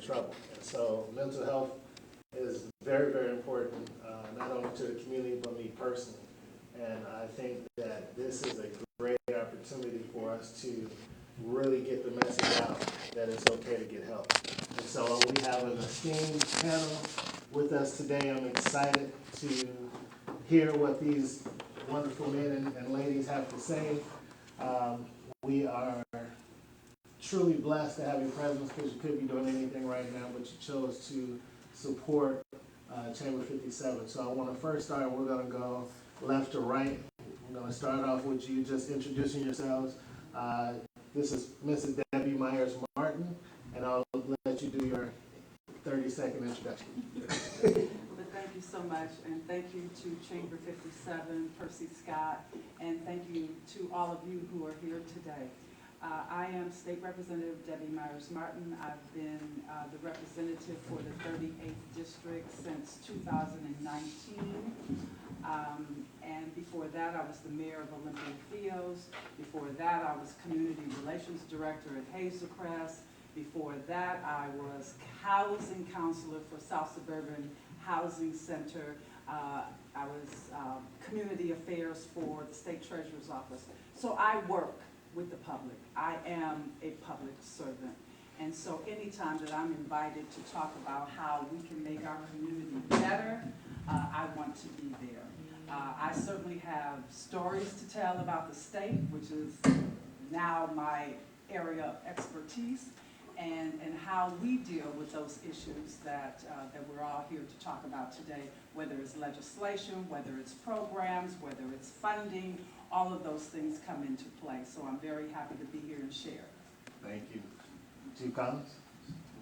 trouble. And so mental health is very, very important, not only to the community, but me personally. And I think that this is a great opportunity for us to really get the message out that it's okay to get help. And so we have an esteemed panel with us today. I'm excited to hear what these wonderful men and ladies have to say. We are truly blessed to have your presence, because you could be doing anything right now, but you chose to support Chamber 57. So I want to first start, we're going to go left to right. We're going to start off with you just introducing yourselves. This is Mrs. Debbie Myers-Martin, and I'll let you do your 30-second introduction. But thank you so much, and thank you to Chamber 57, Percy Scott, and thank you to all of you who are here today. I am State Representative Debbie Myers-Martin. I've been the representative for the 38th District since 2019. And before that, I was the mayor of Olympia Fields. Before that, I was Community Relations Director at Hazelcrest. Before that, I was housing counselor for South Suburban Housing Center. I was community affairs for the State Treasurer's Office. So I work with the public. I am a public servant. And so anytime that I'm invited to talk about how we can make our community better, I want to be there. I certainly have stories to tell about the state, which is now my area of expertise, and how we deal with those issues that we're all here to talk about today, whether it's legislation, whether it's programs, whether it's funding, all of those things come into play. So I'm very happy to be here and share. Thank you. Chief Collins?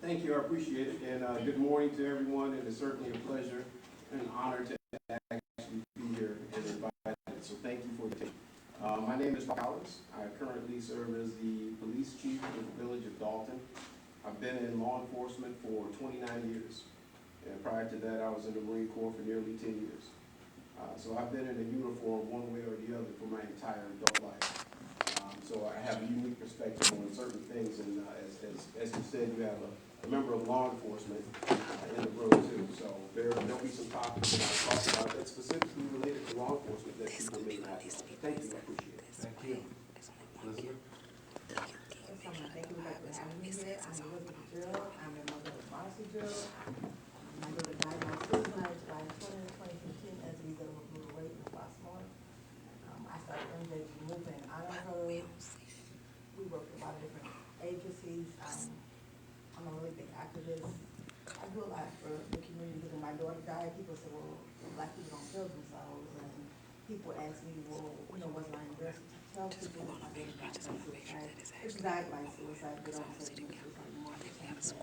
Thank you, I appreciate it, and good morning to everyone, and it's certainly a pleasure and an honor to actually be here and invited, so thank you for the time. My name is Collins. I currently serve as the police chief for the village of Dalton. I've been in law enforcement for 29 years, and prior to that I was in the Marine Corps for nearly 10 years. So I've been in a uniform one way or the other for my entire adult life. So I have a unique perspective on certain things, and as you said, you have a member of law enforcement in the room too. So there'll be some topics that I'll talk about that specifically related to law enforcement that people may not know. Thank you, I appreciate it. Thank you. Elizabeth? Thank you for having me here. I'm Elizabeth Jill. I'm a mother of Marcy Jill. My daughter died by suicide July 20, 2015 as a result of a brutal rape in Baltimore. I started MJ's movement out of her. We work with a lot of different agencies. I'm a really big activist. I do a lot for the community, because when my daughter died, people said, well, Black people don't kill themselves. And people ask me, well, was I embarrassed to tell people that my daughter died by suicide? It's died by suicide, but don't say it was suicide anymore. So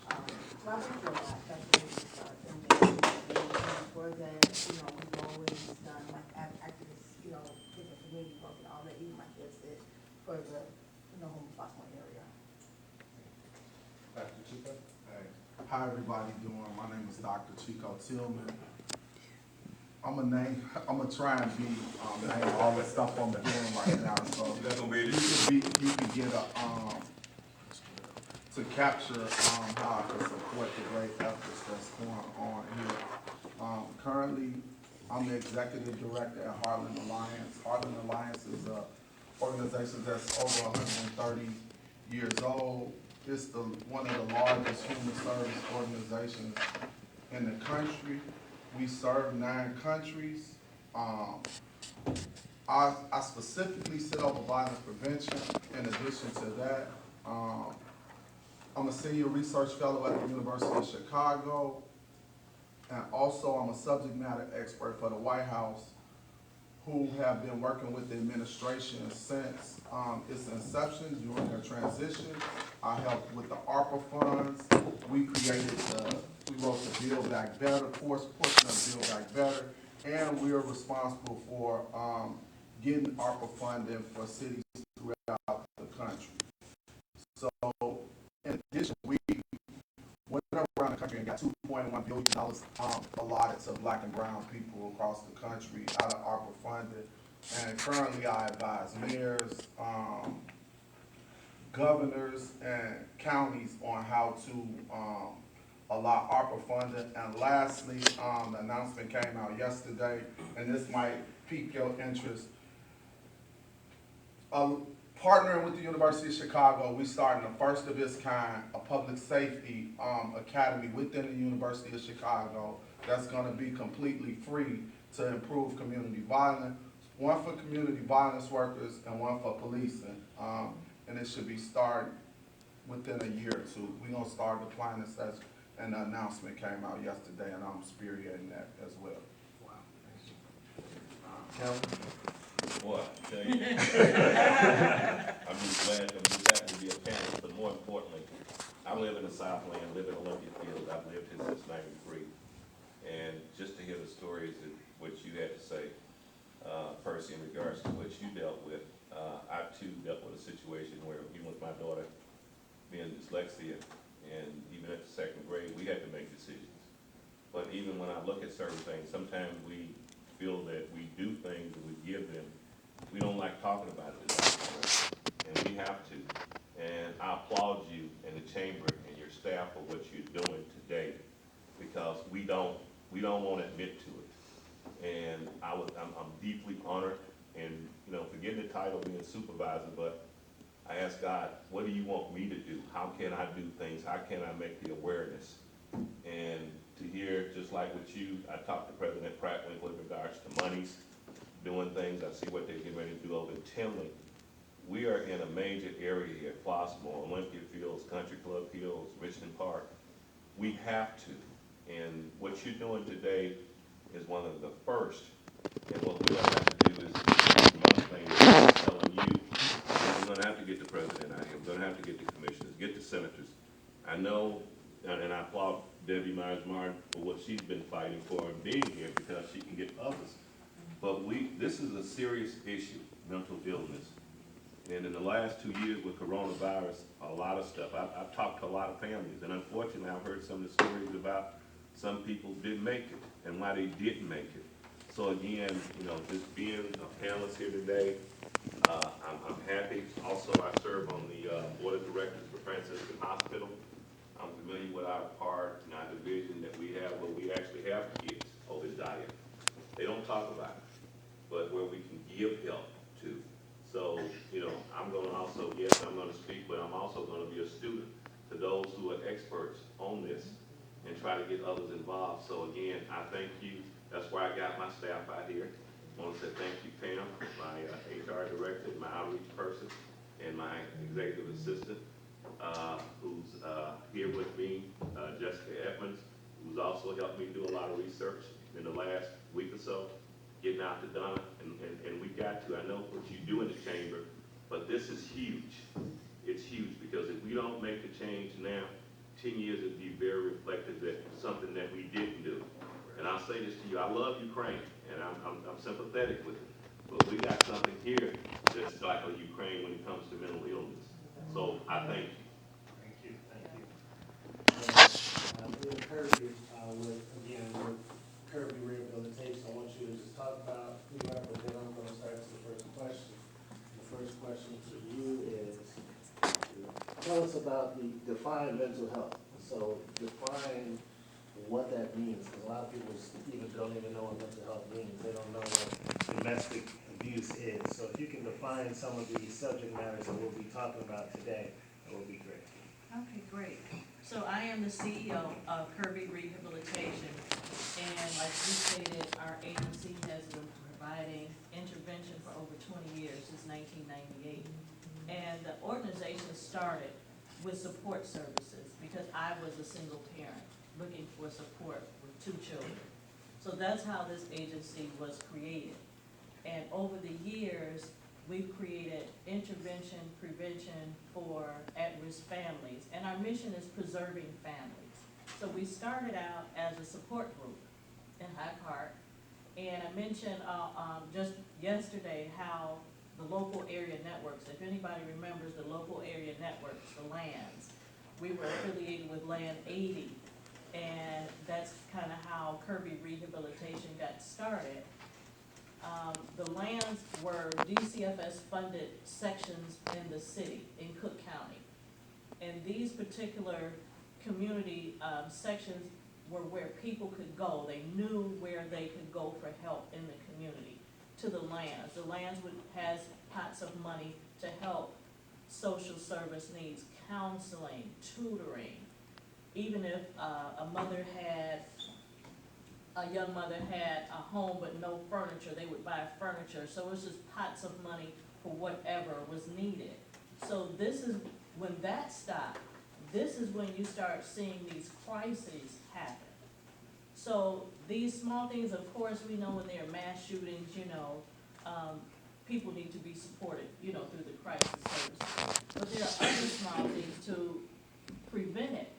I've been through a lot. That's when we started. And before that, we've always done like activists, different community work and all that. Even my kids did for the, homeless Baltimore area. Dr. Chico? Hey, how everybody doing? My name is Dr. Chico Tillman. I'm gonna try and be name all the stuff I'm doing right now. So you can get to capture how I can support the great efforts that's going on here. Currently, I'm the executive director at Heartland Alliance. Heartland Alliance is an organization that's over 130 years old. It's one of the largest human service organizations in the country. We serve 9 countries. I specifically sit over violence prevention. In addition to that, I'm a senior research fellow at the University of Chicago. And also I'm a subject matter expert for the White House, who have been working with the administration since its inception during their transition. I helped with the ARPA funds. We wrote the Build Back Better, portion of Build Back Better, and we are responsible for getting ARPA funding for cities throughout the country. So, in addition, we went around the country and got $2.1 billion allotted to Black and brown people across the country out of ARPA funding. And currently I advise mayors, governors and counties on how to allow ARPA funding. And lastly, the announcement came out yesterday, and this might pique your interest. Partnering with the University of Chicago, we starting the first of its kind, a public safety academy within the University of Chicago that's gonna be completely free to improve community violence. One for community violence workers and one for policing. And it should be started within a year or two. We're gonna start applying this as, and the announcement came out yesterday, and I'm spearheading that as well. Wow, thank you. Boy, I tell you. I'm just glad, I'm just happy to be a parent, but more importantly, I live in the Southland, live in Olympia Field, I've lived here since '93. And just to hear the stories that what you had to say, Percy, in regards to what you dealt with, I too dealt with a situation where even with my daughter being dyslexia, and even at the second grade, we had to make decisions. But even when I look at certain things, sometimes we feel that we do things and we give them, we don't like talking about it as well, and we have to. And I applaud you and the chamber and your staff for what you're doing today, because we don't want to admit to it. And I'm deeply honored, and you know, forgetting the title being supervisor, but I asked God, what do you want me to do? How can I do things? How can I make the awareness? And to hear, just like with you, I talked to President Pratt with regards to monies, doing things. I see what they're getting ready to do over in Tinley. We are in a major area here, Flossmoor, Olympia Fields, Country Club Hills, Richmond Park. We have to. And what you're doing today is one of the first. And what we're going to have to do is some other things I'm telling you. We're going to have to get the president out here. We're going to have to get the commissioners, get the senators. I know, and I applaud Debbie Myers-Martin for what she's been fighting for and being here because she can get others. But this is a serious issue, mental illness. And in the last 2 years with coronavirus, a lot of stuff. I've talked to a lot of families, and unfortunately, I've heard some of the stories about some people didn't make it and why they didn't make it. So again, you know, just being a panelist here today, I'm happy. Also, I serve on the board of directors for Franciscan Hospital. I'm familiar with our part and our division that we have where we actually have kids over diet. They don't talk about it, but where we can give help to. So, you know, I'm going to also, yes, I'm going to speak, but I'm also going to be a student to those who are experts on this and try to get others involved. So again, I thank you. That's why I got my staff out here. I want to say thank you, Pam, my HR director, my outreach person, and my executive assistant, who's here with me, Jessica Edmonds, who's also helped me do a lot of research in the last week or so, getting out to Donna, and we got to, I know what you do in the chamber, but this is huge. It's huge, because if we don't make the change now, 10 years it'd be very reflective that something that we didn't do. And I'll say this to you, I love Ukraine, and I'm sympathetic with it, but we got something here that's like a Ukraine when it comes to mental illness. So I thank you. Thank you, thank you. And, with Kirby, with Kirby Rehabilitation, I want you to just talk about who you are, but then I'm gonna start with the first question. The first question to you is, tell us about define mental health. So define what that means, because a lot of people don't even know what mental health means. They don't know what domestic abuse is. So if you can define some of the subject matters that we'll be talking about today, that would be great. Okay, great. So I am the CEO of Kirby Rehabilitation, and like you stated, our agency has been providing intervention for over 20 years, since 1998. And the organization started with support services because I was a single parent looking for support with 2 children. So that's how this agency was created. And over the years, we've created intervention, prevention for at-risk families. And our mission is preserving families. So we started out as a support group in Hyde Park. And I mentioned just yesterday how the local area networks, if anybody remembers the local area networks, the LANs, we were affiliated with Land 80. And that's kind of how Kirby Rehabilitation got started. The lands were DCFS funded sections in the city, in Cook County. And these particular community sections were where people could go. They knew where they could go for help in the community. To the lands. The lands has pots of money to help social service needs, counseling, tutoring. Even if a young mother had a home but no furniture, they would buy furniture. So it was just pots of money for whatever was needed. So this is, when that stopped, this is when you start seeing these crises happen. So these small things, of course, we know when there are mass shootings, people need to be supported, through the crisis services. But there are other small things to prevent it,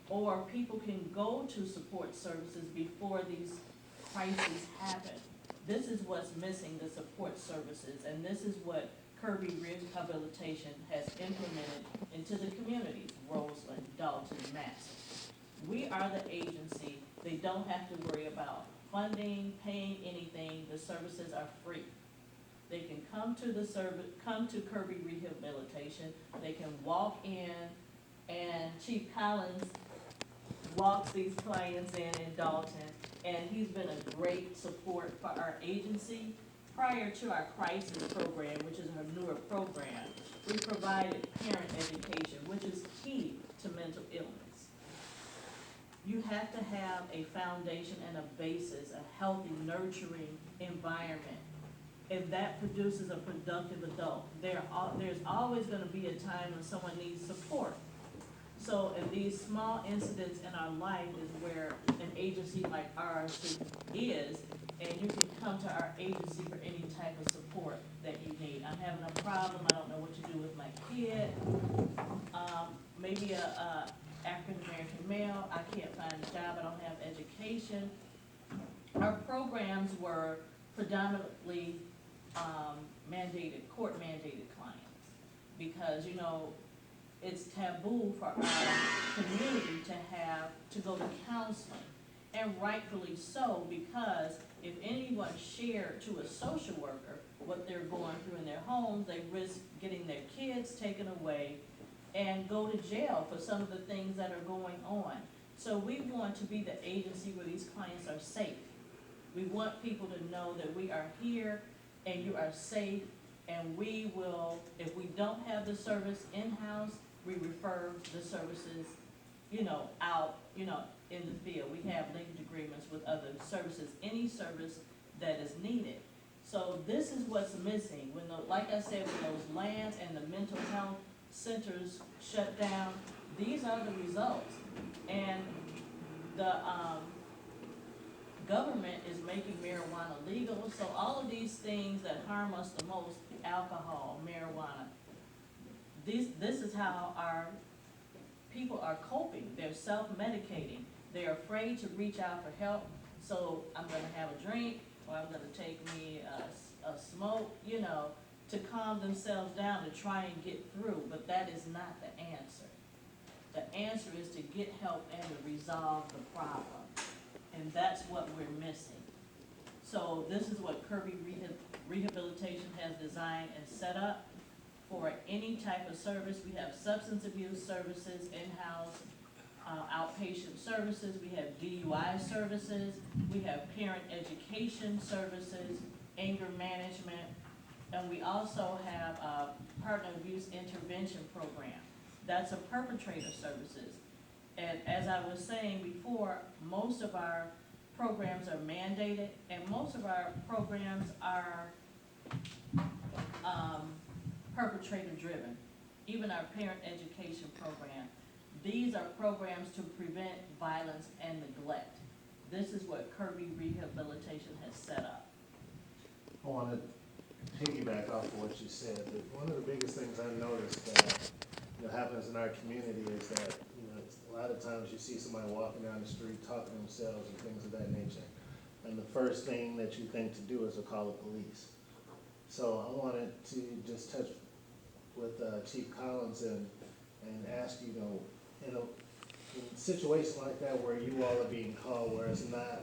or people can go to support services before these crises happen. This is what's missing, the support services, and this is what Kirby Rehabilitation has implemented into the communities, Roseland, Dalton, Madison. We are the agency. They don't have to worry about funding, paying anything. The services are free. They can come to Kirby Rehabilitation. They can walk in, and Chief Collins walks these clients in Dalton, and he's been a great support for our agency. Prior to our crisis program, which is our newer program, we provided parent education, which is key to mental illness. You have to have a foundation and a basis, a healthy, nurturing environment, and that produces a productive adult. There's always going to be a time when someone needs support. So in these small incidents in our life is where an agency like ours is, and you can come to our agency for any type of support that you need. I'm having a problem, I don't know what to do with my kid, maybe a African-American male, I can't find a job, I don't have education. Our programs were predominantly court-mandated clients, because, it's taboo for our community to go to counseling, and rightfully so, because if anyone shared to a social worker what they're going through in their homes, they risk getting their kids taken away and go to jail for some of the things that are going on. So we want to be the agency where these clients are safe. We want people to know that we are here and you are safe, and we will, if we don't have the service in-house, we refer the services, out, in the field. We have linked agreements with other services, any service that is needed. So this is what's missing. Like I said, when those lands and the mental health centers shut down, these are the results. And the government is making marijuana legal. So all of these things that harm us the most, alcohol, marijuana, this is how our people are coping. They're self-medicating. They're afraid to reach out for help. So I'm going to have a drink, or I'm going to take me a smoke, to calm themselves down, to try and get through. But that is not the answer. The answer is to get help and to resolve the problem. And that's what we're missing. So this is what Kirby Rehabilitation has designed and set up for any type of service. We have substance abuse services, in-house, outpatient services, we have DUI services, we have parent education services, anger management, and we also have a partner abuse intervention program. That's a perpetrator services. And as I was saying before, most of our programs are mandated, and most of our programs are perpetrator driven. Even our parent education program. These are programs to prevent violence and neglect. This is what Kirby Rehabilitation has set up. I want to piggyback off of what you said. That one of the biggest things I've noticed that happens in our community is that a lot of times you see somebody walking down the street talking to themselves and things of that nature, and the first thing that you think to do is to call the police. So I wanted to just touch with Chief Collins and ask in a situation like that where you all are being called, where it's not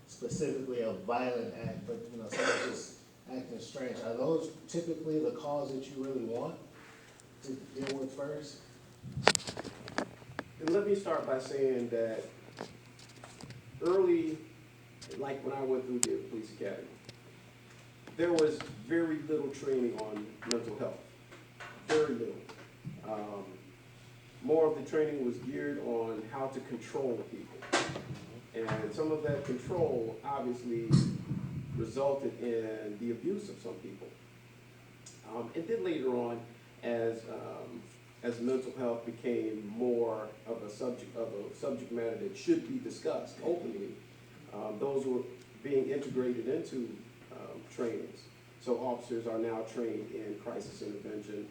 specifically a violent act, but someone's just acting strange, are those typically the calls that you really want to deal with first? And let me start by saying that early, like when I went through the police academy, there was very little training on mental health, very little. More of the training was geared on how to control people. And some of that control obviously resulted in the abuse of some people. And then later on, as mental health became more of a subject matter that should be discussed openly, those were being integrated into trainings. So officers are now trained in crisis intervention,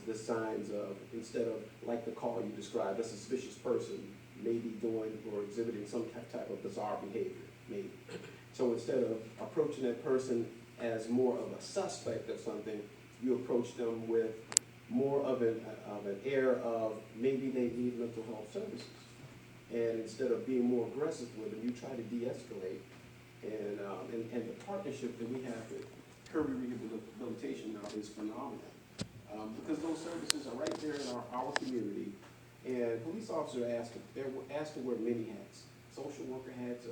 the signs of, instead of like the call you described, a suspicious person may be doing or exhibiting some type of bizarre behavior, maybe. So instead of approaching that person as more of a suspect of something, you approach them with more of an air of maybe they need mental health services. And instead of being more aggressive with them, you try to de-escalate. And the partnership that we have with Kirby Rehabilitation now is phenomenal. Because those services are right there in our community. And police officers they're asked to wear many hats. Social worker hats,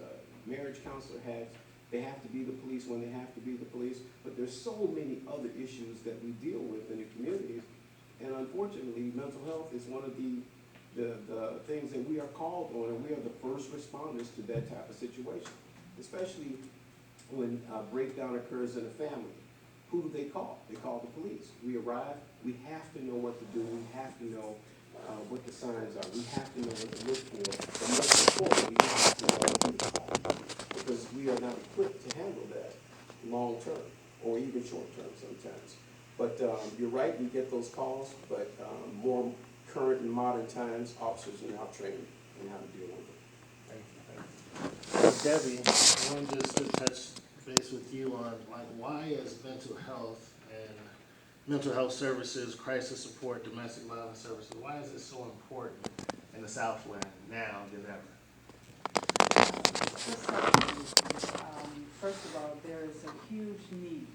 marriage counselor hats. They have to be the police when they have to be the police. But there's so many other issues that we deal with in the communities. And unfortunately, mental health is one of the things that we are called on, and we are the first responders to that type of situation. Especially when a breakdown occurs in a family. Who do they call? They call the police. We arrive, we have to know what to do, we have to know what the signs are, we have to know what to look for, but most importantly, we have to know who to call, because we are not equipped to handle that long term, or even short term sometimes. But you're right, we get those calls, but more current and modern times, officers are now trained in how to deal with it. Debbie, I wanted just to touch base with you on why is mental health and mental health services, crisis support, domestic violence services, why is it so important in the Southland now than ever? First of all, there is a huge need.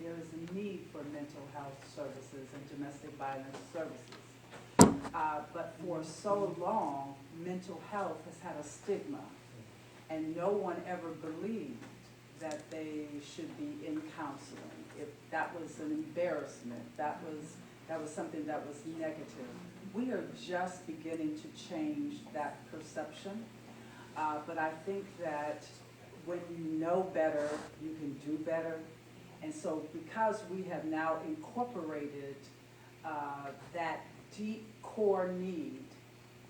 There is a need for mental health services and domestic violence services. But for so long, mental health has had a stigma, and no one ever believed that they should be in counseling. If that was an embarrassment, that was something that was negative. We are just beginning to change that perception. But I think that when you know better, you can do better. And so because we have now incorporated that deep core need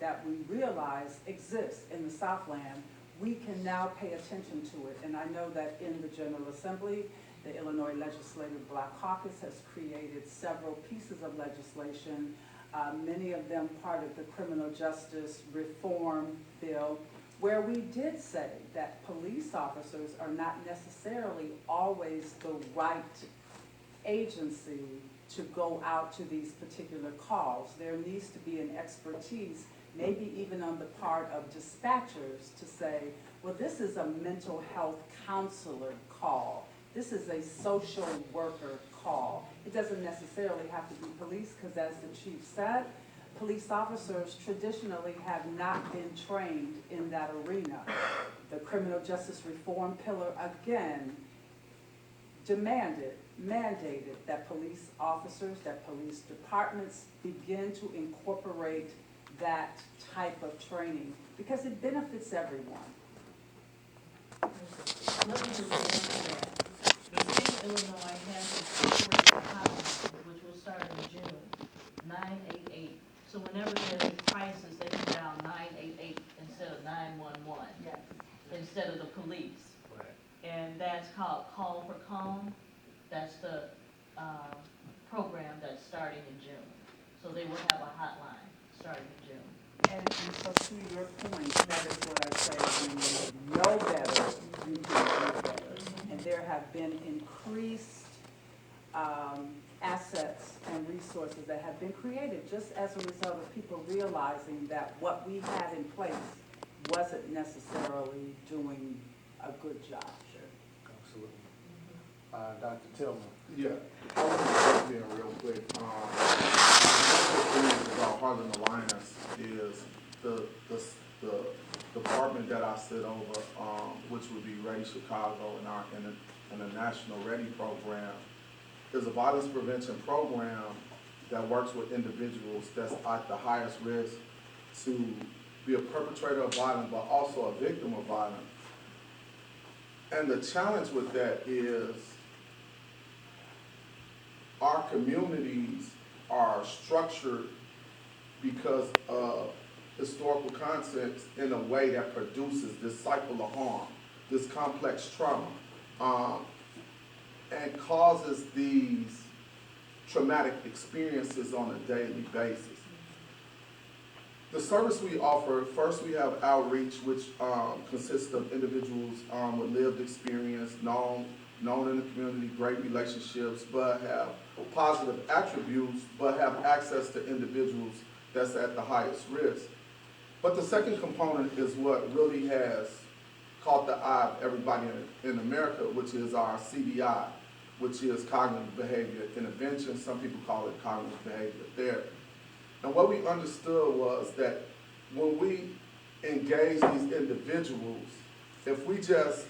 that we realize exists in the Southland, we can now pay attention to it. And I know that in the General Assembly, the Illinois Legislative Black Caucus has created several pieces of legislation, many of them part of the criminal justice reform bill, where we did say that police officers are not necessarily always the right agency to go out to these particular calls. There needs to be an expertise, maybe even on the part of dispatchers, to say, well, this is a mental health counselor call. This is a social worker call. It doesn't necessarily have to be police, because as the chief said, police officers traditionally have not been trained in that arena. The criminal justice reform pillar, again, mandated that police officers, that police departments begin to incorporate that type of training, because it benefits everyone. Let me just answer that. The state of Illinois has a support hotline, which will start in June, 988. So whenever there's a crisis, they can dial 988 instead of 911, instead of the police. Right. And that's called Call for Calm. That's the program that's starting in June. So they will have a hotline starting in June. And so to your point, that is what I say, when you know better, you can do better. And there have been increased assets and resources that have been created just as a result of people realizing that what we had in place wasn't necessarily doing a good job. Absolutely. Dr. Tillman. Yeah, I want to jump in real quick. One of the things about Harlan Alliance is the, the department that I sit over, which would be Ready Chicago and our International Ready program, is a violence prevention program that works with individuals that's at the highest risk to be a perpetrator of violence, but also a victim of violence. And the challenge with that is our communities are structured because of historical context in a way that produces this cycle of harm, this complex trauma, and causes these traumatic experiences on a daily basis. The service we offer, first we have outreach, which consists of individuals with lived experience, known in the community, great relationships, but have positive attributes, but have access to individuals that's at the highest risk. But the second component is what really has caught the eye of everybody in America, which is our CBI, which is cognitive behavior intervention. Some people call it cognitive behavior therapy. And what we understood was that when we engage these individuals, if we just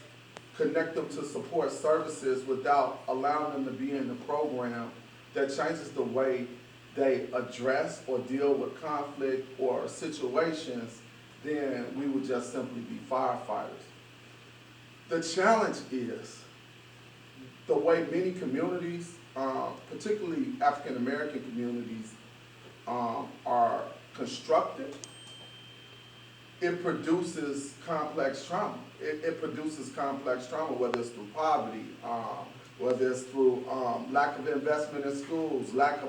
connect them to support services without allowing them to be in the program, that changes the way they address or deal with conflict or situations, then we would just simply be firefighters. The challenge is the way many communities, particularly African American communities, are constructed. It produces complex trauma. It produces complex trauma, whether it's through poverty, whether it's through lack of investment in schools, lack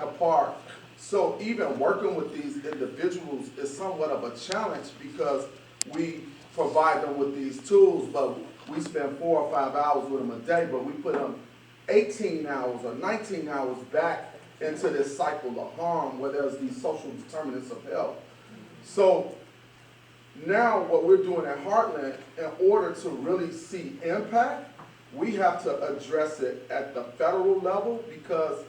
of parks. So even working with these individuals is somewhat of a challenge because we provide them with these tools, but we spend 4 or 5 hours with them a day, but we put them 18 hours or 19 hours back into this cycle of harm where there's these social determinants of health. So now what we're doing at Heartland, in order to really see impact, we have to address it at the federal level, because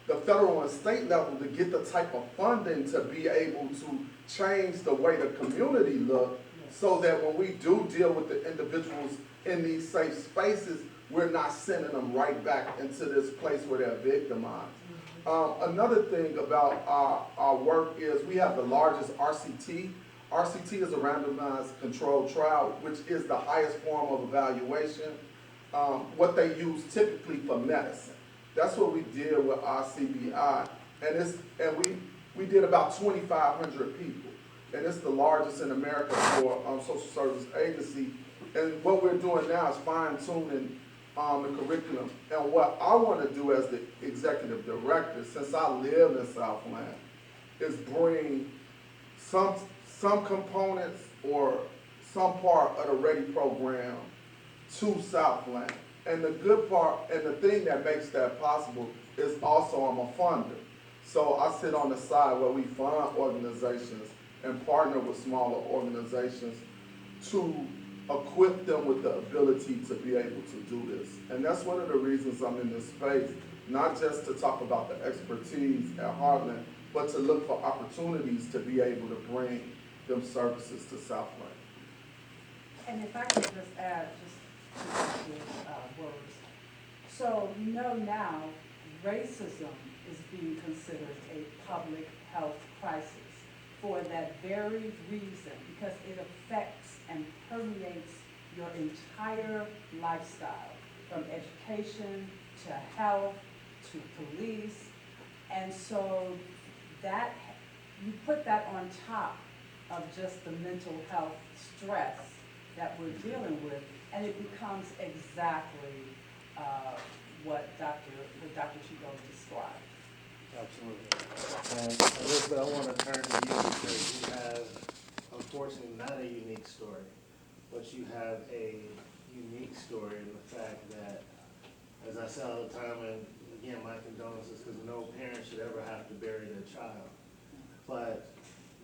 the federal and state level, to get the type of funding to be able to change the way the community look, so that when we do deal with the individuals in these safe spaces, we're not sending them right back into this place where they're victimized. Another thing about our work is we have the largest RCT. RCT is a randomized controlled trial, which is the highest form of evaluation. What they use typically for medicine. That's what we did with our CBI, and we did about 2,500 people, and it's the largest in America for social service agency. And what we're doing now is fine tuning the curriculum. And what I want to do as the executive director, since I live in Southland, is bring some components or some part of the Ready program to Southland. And the good part, and the thing that makes that possible, is also I'm a funder. So I sit on the side where we fund organizations and partner with smaller organizations to equip them with the ability to be able to do this. And that's one of the reasons I'm in this space, not just to talk about the expertise at Heartland, but to look for opportunities to be able to bring them services to Southland. And if I could just add just two words. So now racism is being considered a public health crisis for that very reason, because it affects and permeates your entire lifestyle, from education to health to police. And so that, you put that on top of just the mental health stress that we're dealing with, and it becomes exactly what Dr. Chico described. Absolutely. And Elizabeth, I want to turn to you because you have, unfortunately, not a unique story, but you have a unique story in the fact that, as I say all the time, and again, my condolences, because no parent should ever have to bury their child. But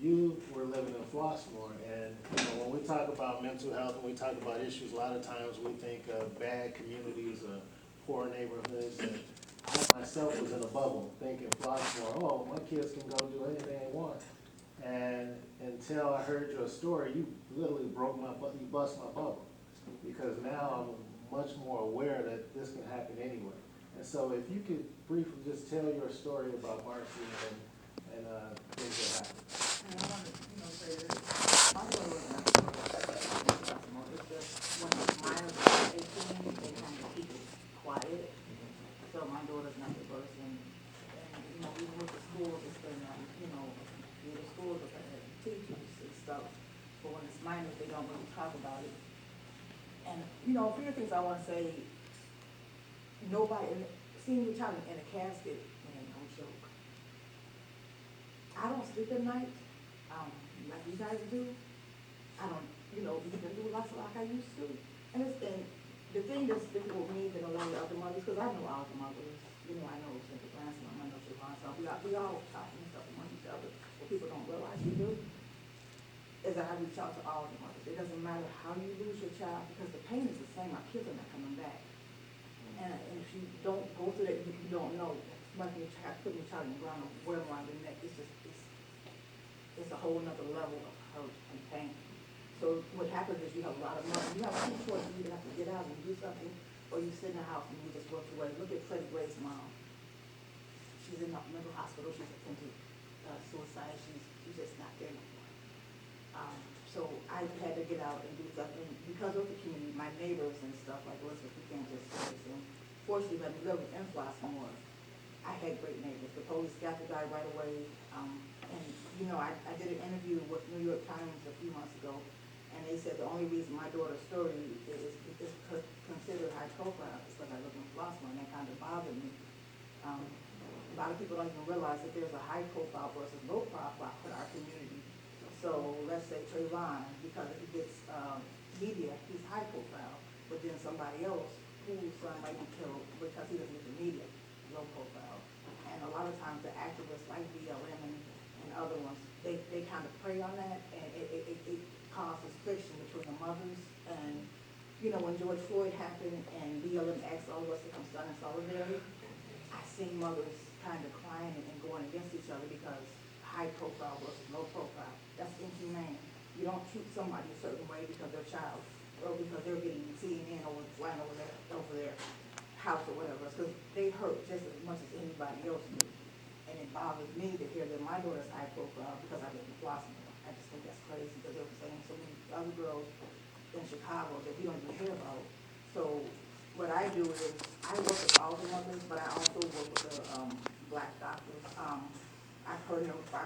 you were living in Flossmoor, and when we talk about mental health and we talk about issues, a lot of times we think of bad communities or poor neighborhoods. And I myself was in a bubble thinking Flossmoor, oh, my kids can go do anything they want. And until I heard your story, you literally you bust my bubble. Because now I'm much more aware that this can happen anywhere. And so if you could briefly just tell your story about Marcy and things that happened. And I want to, say this, my daughter was not sure it's just when the minors are 18, they kind of keep it quiet. So my daughter's not the person, and, even with the schools, it's been, the schools have had teachers and stuff, but when it's minors, they don't really talk about it. And, a few things I want to say, seeing your child in a casket, man, don't joke. I don't sleep at night, like you guys do. I don't, even do lots like I used to. And the thing that's difficult with me than a lot of the other mothers, because I know all the mothers, I know Cynthia Branson, I know Siobhan, so we all talk and stuff among each other, but people don't realize we do, is that I reach out to all the mothers. It doesn't matter how you lose your child, because the pain is the same, our kids are not coming back. And if you don't go through that, you don't know. It's like your child, putting your child in the ground and wearing around your neck, it's a whole nother level of hurt and pain. So what happens is you have a lot of money. You have two choices. You either have to get out and do something, or you sit in the house and you just work your way. Look at Freddie Gray's mom. She's in a mental hospital. She's attempted suicide. She's just not there no more. So I had to get out and do something because of the community, my neighbors and stuff like, listen, we can't just do this. And fortunately, when we lived in Flossmoor, I had great neighbors. The police got the guy right away. I did an interview with New York Times a few months ago, and they said the only reason my daughter's story is considered high profile is because I live in Flossmoor, and that kind of bothered me. A lot of people don't even realize that there's a high profile versus low profile in our community. So let's say Trayvon, because if he gets media, he's high profile, but then somebody else whose son might be killed because he doesn't get the media, low profile. And a lot of times the activists like BLM and other ones, they kind of prey on that, and it causes friction between the mothers. And, when George Floyd happened and BLM asked all of us to come stand in solidarity, I seen mothers kind of crying and going against each other because high profile versus low profile. That's inhumane. You don't treat somebody a certain way because they're child, or because they're getting CNN or flying over their house or whatever, because they hurt just as much as anybody else do. And it bothers me to hear that my daughter's high profile because I live in Flossmoor. I just think that's crazy because they were saying so many other girls in Chicago that we don't even hear about. So what I do is I work with all the mothers, but I also work with the black doctors. I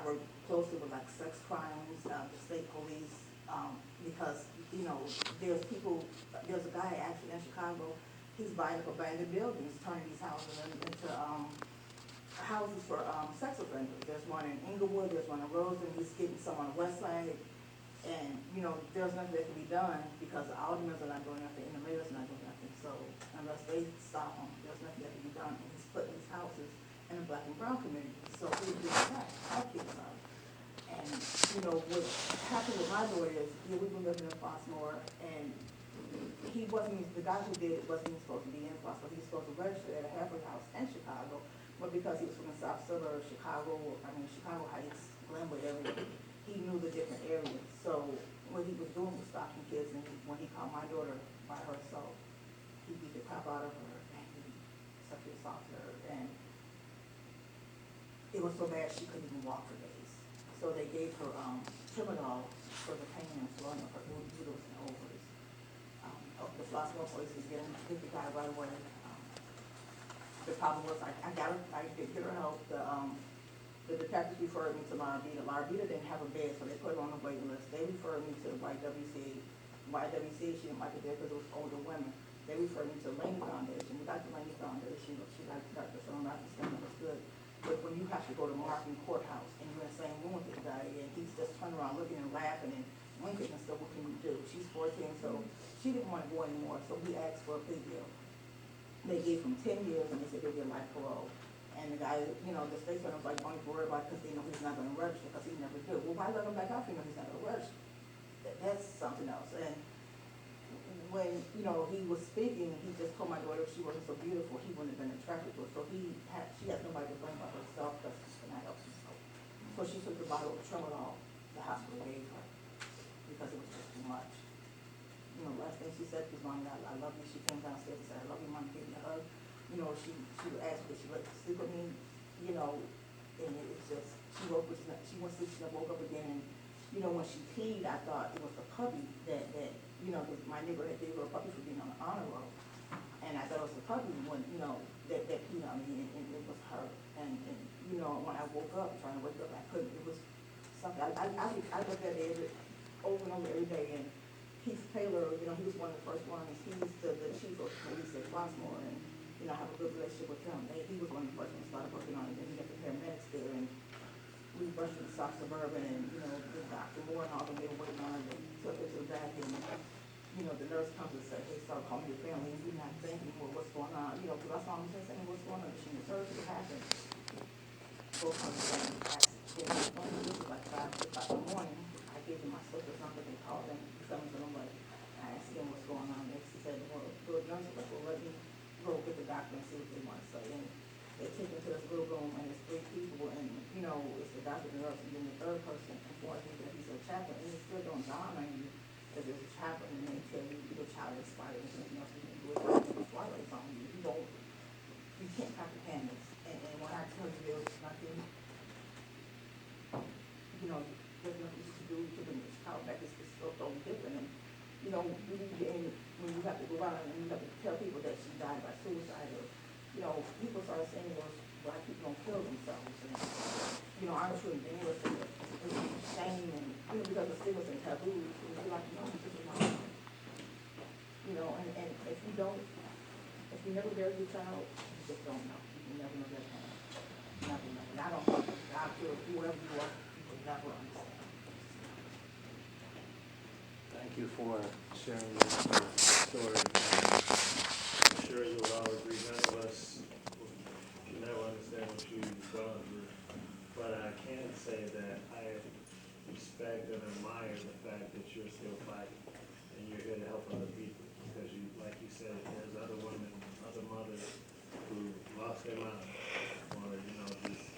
work closely with like sex crimes, the state police, because, there's a guy actually in Chicago, he's buying up abandoned buildings, turning these houses into houses for sex offenders. There's one in Inglewood, there's one in Roseland, he's getting some on the west side. And, there's nothing that can be done because the aldermen are not doing nothing and the mayor's not doing nothing. So unless they stop him, there's nothing that can be done. And he's putting these houses in the black and brown community. So he's doing that, our kids are. And, what happened with my daughter is, we've been living in Flossmoor, and the guy who did it wasn't even supposed to be in Flossmoor. He was supposed to register at a halfway house in Chicago, but because he was from the south suburbs, Chicago Heights, Glenwood area, he knew the different areas. So what he was doing was stalking kids, and when he caught my daughter by herself, he beat the crap out of her, and he sexually assaulted her, and it was so bad she couldn't even walk for days. So they gave her Tramadol for the pain and swelling of her uterus and ovaries. The Flossmoor police was getting the guy right away. The problem was I didn't get her help. The detectives referred me to Larvita. Larvita didn't have a bed, so they put her on the waiting list. They referred me to the YWCA. YWCA, she didn't like it there because it was older women. They referred me to the Laney Foundation. We got the Laney Foundation. She liked Dr. Sean Robinson, that was good. But when you have to go to Martin Courthouse and you're in the same room with this guy, and he's just turning around looking and laughing and winking and stuff, what can you do? She's 14, so she didn't want to go anymore, so we asked for a plea deal. They gave him 10 years, and they said they'd get life parole. And the guy, the state attorney was like, don't even worry about it because they know he's not going to register because he never did. Well, why let him back out if you know he's not going to register? That's something else. And when, he was speaking, he just told my daughter if she wasn't so beautiful, he wouldn't have been attracted to her. So she has nobody to blame but herself because she cannot help herself. So she took the bottle of Tramadol the hospital gave her, because it was just too much. You know, last thing she said was, "Mommy, I love you." She came downstairs and said, "I love you, Mom," gave me a hug. You know, she would ask if she would sleep with me, you know, and it was just, she went to sleep, she woke up again, and, you know, when she peed, I thought it was the puppy that, you know, 'cause my neighbor had gave her a puppy for being on the honor roll, and I thought it was the puppy when, you know, that peed on me, and it was her, and, you know, when I woke up, trying to wake up, I couldn't, it was something, I looked at it over and over every day, and Keith Taylor, you know, he was one of the first ones, he's the chief of police at Rossmore, and, you know, I have a good relationship with him. He was one of the first ones who started working on it, and he got the paramedics there, and we rushed to the South Suburban, and, you know, the Dr. Moore and all them, they were working on it, they took it to the back, and, you know, the nurse comes and said, "Hey, start calling your family, and you're not thinking, well, what's going on?" You know, because I saw him just saying, "What's going on?" She was hurt, what happened? Both of them, this was like 5, 6 o'clock in the morning, I gave them my sister's number, they called them, some of them, like, I asked them what's going on, they said, "Well, the nurse was like, well, let me go get the doctor and see what they want to say." And they take me to this little room, and it's 3 people, and, you know, it's the doctor, the nurse, and then the third person informs me that he's a chaplain, and it still don't dawn on you that there's a chaplain, and they tell you your child is expired, and something else you can do it, like Twilight on you. You can't comprehend this, and when I tell you there's nothing, you know, there's nothing you can do to bring this child back, it's so totally different, and, you know, when you have to go out and you have to tell people that she died by suicide, or, you know, people start saying, well, black people don't kill themselves, and, you know, I'm sure they were saying that it's shame, and, you know, because the stigmas and taboos, and you're like, no, this is not, you know, and if you never bury your child, you just don't know, you never know that pain, never know, and I don't think God will, whoever you are, you will never understand. Thank you for sharing your story. I'm sure you will all agree, none of us will never understand what you've gone through. But I can say that I respect and admire the fact that you're still fighting and you're here to help other people. Because you, like you said, there's other women, other mothers who lost their mind, or, you know, just,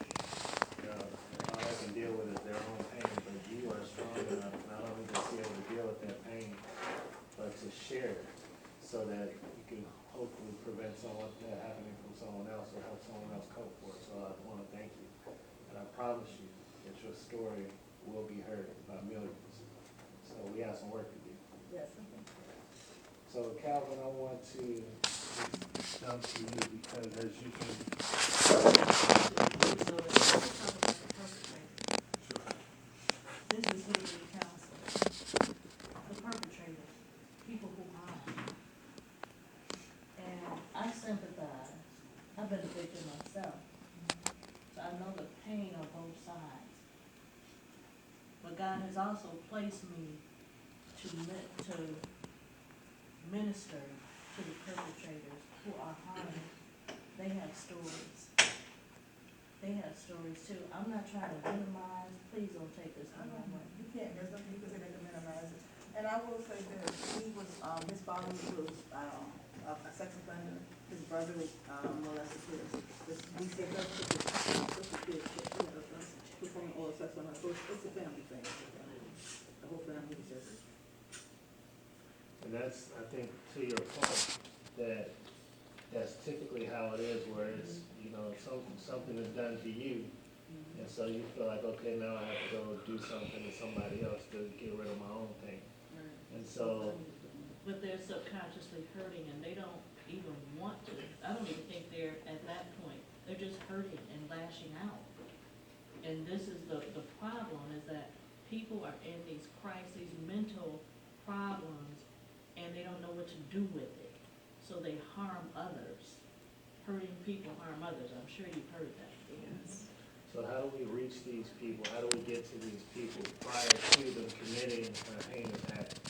all they can deal with is their own pain. But you are strong enough not only to be able to deal with their pain, but to share it so that you can hopefully prevent that happening from someone else or help someone else cope for it. So I want to thank you. And I promise you that your story will be heard by millions. So we have some work to do. Yes. So Calvin, I want to jump to you because as you can, This is who we counsel, the perpetrators, people who harm. And I sympathize. I've been a victim myself. So I know the pain on both sides. But God has also placed me to minister to the perpetrators who are harming. They have stories. They have stories too. I'm not trying to minimize, please don't take this the wrong way. You can't, there's nothing you can say that can minimize it. And I will say that he was, his father was, a sex offender. His brother was, molested kids. We said that sister kids, she had a performing oral sex on her, so it's a family thing. The whole family was just. and that's, I think, to your point, that's typically how it is, where it's, you know, something is done to you, and so you feel like, okay, now I have to go do something to somebody else to get rid of my own pain. And so, But they're subconsciously hurting and they don't even want to. I don't even think they're at that point. They're just hurting and lashing out. And this is the problem, is that people are in these crises, mental problems, and they don't know what to do with it. So they harm others. Hurting people harm others. I'm sure you've heard that. Yes. so how do we reach these people? How do we get to these people prior to them committing a heinous act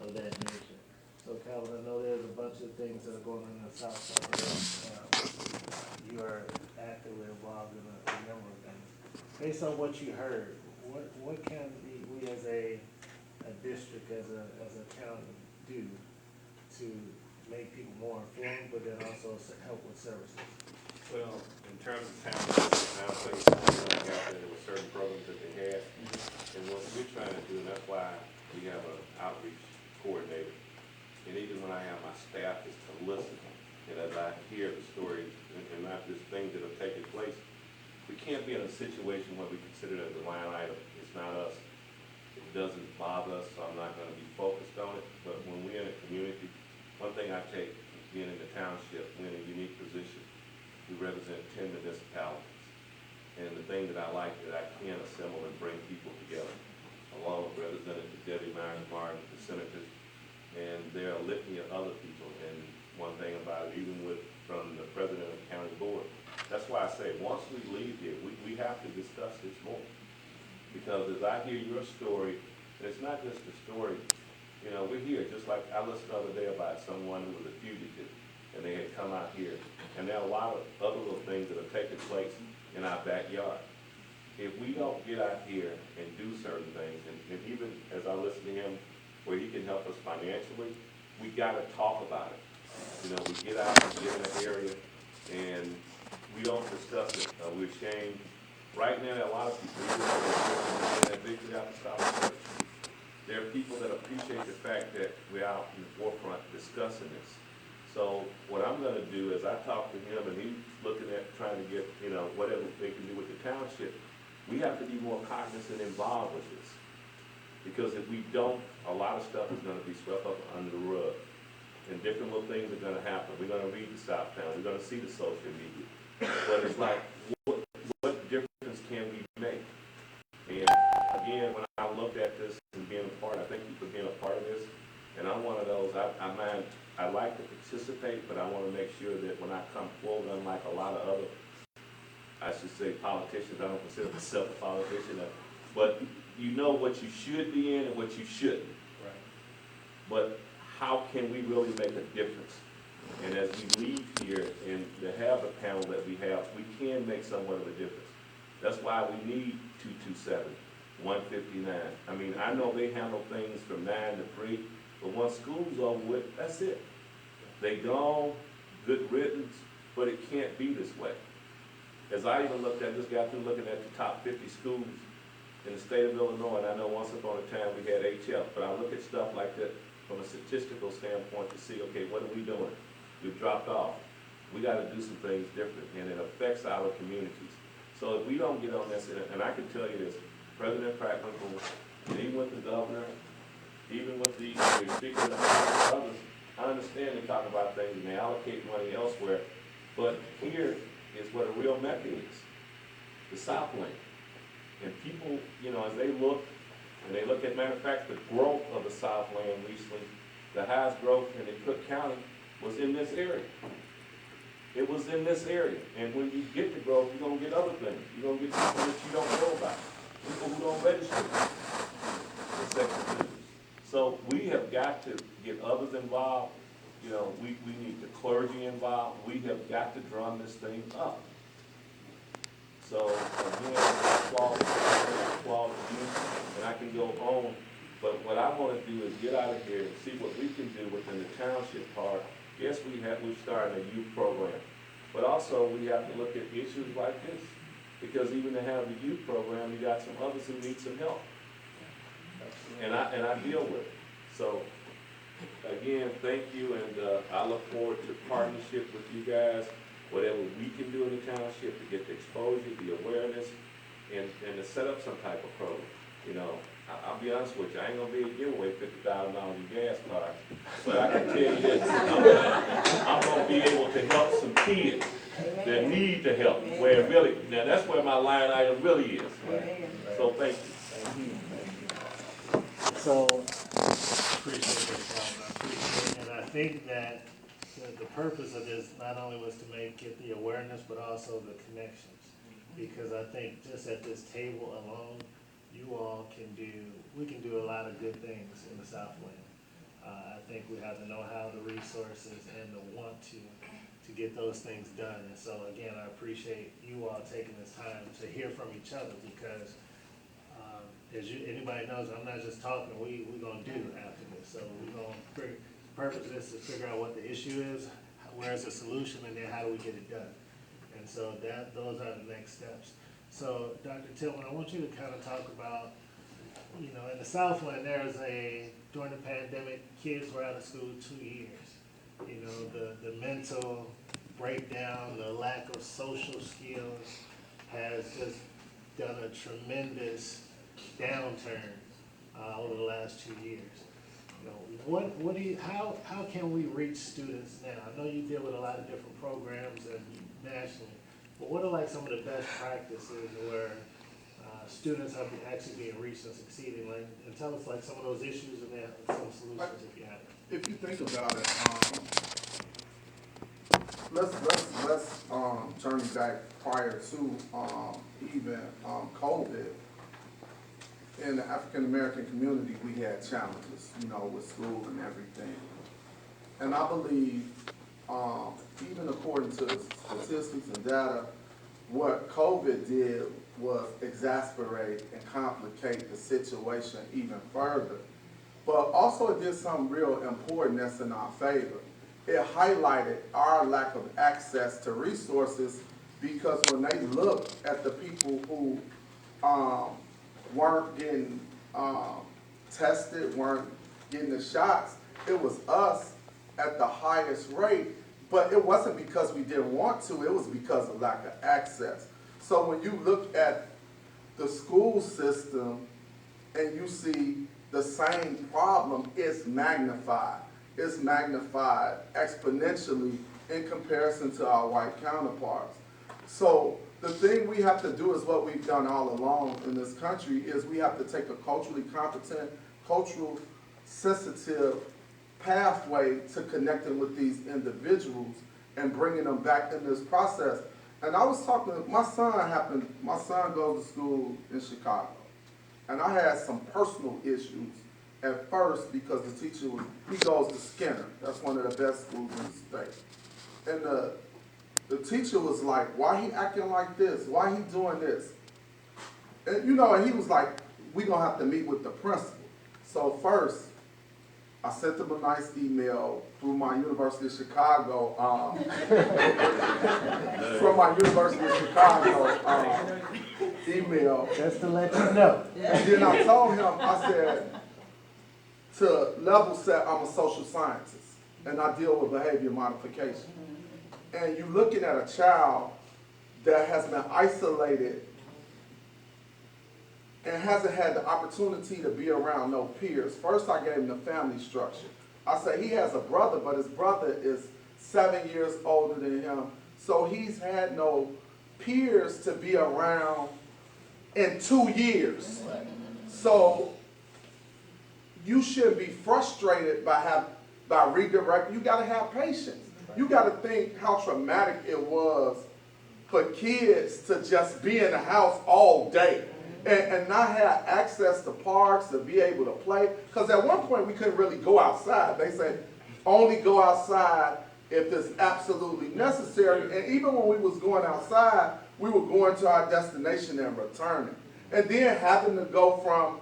of that nature? So Calvin, I know there's a bunch of things that are going on in the South Suburbs. You are actively involved in a number of things. Based on what you heard, what can we as a district, as a county do to make people more informed, but then also help with services? Well, in terms of town, now places, there were certain programs that they had, and what we're trying we have an outreach coordinator. And even when I have my staff is to listen, and as I hear the stories and not just things that have taken place, we can't be in a situation where we consider it as a line item. It's not us. It doesn't bother us, so I'm not gonna be focused on it. But when we're in a community, one thing I take, being in the township, we're in a unique position. We represent 10 municipalities. And the thing that I like that I can assemble and bring people together, along with Representative Debbie Myers-Martin, the senators, and there are a litany of other people. And one thing about it, even from the president of the county board, that's why I say, once we leave here, we have to discuss this more. Because as I hear your story, and it's not just a story, you know, we're here, just like I listened the other day about someone who was a fugitive, and they had come out here. And there are a lot of other little things that are taking place in our backyard. If we don't get out here and do certain things, and even as I listen to him, where he can help us financially, we gotta talk about it. You know, we get out and get in an area, and we don't discuss it. We're ashamed. Right now, there are a lot of people who are that victory out the South. There are people that appreciate the fact that we're out in the forefront discussing this. So what I'm gonna do is I talk to him, and he's looking at trying to get, you know, whatever they can do with the township. We have to be more cognizant and involved with this. Because if we don't, a lot of stuff is gonna be swept up under the rug. And different little things are gonna happen. We're gonna read the South Town, we're gonna see the social media. But it's like, what difference can we make? And again, when I looked at this and being a part, I thank you for being a part of this. And I'm one of those, I like to participate, but I wanna make sure that when I come forward, unlike a lot of other, I should say politicians, I don't consider myself a politician, but you know what you should be in and what you shouldn't. Right. But how can we really make a difference? And as we leave here and to have the panel that we have, we can make somewhat of a difference. That's why we need 227, 159. I mean, I know they handle things from 9 to 3, but once school's over with, that's it. They gone, good riddance, but it can't be this way. As I even just got through looking at the top 50 schools in the state of Illinois, and I know once upon a time we had HF, but I look at stuff like that from a statistical standpoint to see, okay, what are we doing? We've dropped off. We gotta do some things different, and it affects our communities. So if we don't get on this, and I can tell you this, President Franklin, and even with the governor, even with the speaker and others, I understand they talk about things and they allocate money elsewhere, but here is where the real mecca is, the Southland. And people, you know, as they look, and they look at, matter of fact, the growth of the Southland recently, the highest growth in Cook County was in this area. It was in this area. And when you get the growth, you're gonna get other things. You're gonna get people that you don't know about, people who don't register in Section 2. So we have got to get others involved. You know, we need the clergy involved. We have got to drum this thing up. So again, applaud you, and I can go on. But what I want to do is get out of here and see what we can do within the township part. Yes, we've started a youth program, but also we have to look at issues like this, because even to have the youth program, you got some others who need some help, and I deal with it. So again, thank you, and I look forward to partnership with you guys. Whatever we can do in the township to get the exposure, the awareness, and to set up some type of program. You know, I'll be honest with you, I ain't gonna be able to give away $50,000 in gas card, but I can tell you this, I'm gonna be able to help some kids that need the help, where it really, now that's where my line item really is. So thank you. So, appreciate it, Calvin, I appreciate it, and I think that the purpose of this not only was to get the awareness, but also the connections. Because I think just at this table alone, you all we can do a lot of good things in the Southland. I think we have the know-how, the resources, and the want to get those things done. And so again, I appreciate you all taking this time to hear from each other, because as anybody knows, I'm not just talking, we're gonna do after this. So we're gonna the purpose of this is figure out what the issue is, where's the solution, and then how do we get it done. And so those are the next steps. So Dr. Tillman, I want you to kind of talk about you know, in the Southland, during the pandemic, kids were out of school 2 years. You know, the mental breakdown, the lack of social skills has just done a tremendous downturn over the last 2 years. You know, what do you, how can we reach students now? I know you deal with a lot of different programs and nationally, but what are like some of the best practices where students are actually being reached and succeeding? Like, and tell us like some of those issues and then some solutions if you have it. If you think about it, let's journey back prior to even COVID. In the African American community, we had challenges, you know, with school and everything. And I believe, even according to statistics and data, what COVID did was exacerbate and complicate the situation even further. But also it did something real important that's in our favor. It highlighted our lack of access to resources, because when they looked at the people who weren't getting tested, weren't getting the shots, it was us at the highest rate. But it wasn't because we didn't want to, it was because of lack of access. So when you look at the school system and you see the same problem, it's magnified. It's magnified exponentially in comparison to our white counterparts. So the thing we have to do is what we've done all along in this country, is we have to take a culturally competent, cultural sensitive pathway to connecting with these individuals and bringing them back in this process. And I was talking, my son goes to school in Chicago. And I had some personal issues at first because the teacher he goes to Skinner. That's one of the best schools in the state. And the teacher was like, why he acting like this? Why he doing this? And you know, and he was like, we gonna have to meet with the principal. So first, I sent him a nice email through my University of Chicago, from my University of Chicago email. Just to let you know. And then I told him, I said, to level set, I'm a social scientist, and I deal with behavior modification. And you're looking at a child that has been isolated and hasn't had the opportunity to be around no peers. First, I gave him the family structure. I said he has a brother, but his brother is 7 years older than him, so he's had no peers to be around in 2 years. So you shouldn't be frustrated by redirecting. You got to have patience. You got to think how traumatic it was for kids to just be in the house all day and not have access to parks to be able to play. Because at one point we couldn't really go outside. They said only go outside if it's absolutely necessary. And even when we was going outside, we were going to our destination and returning. And then having to go from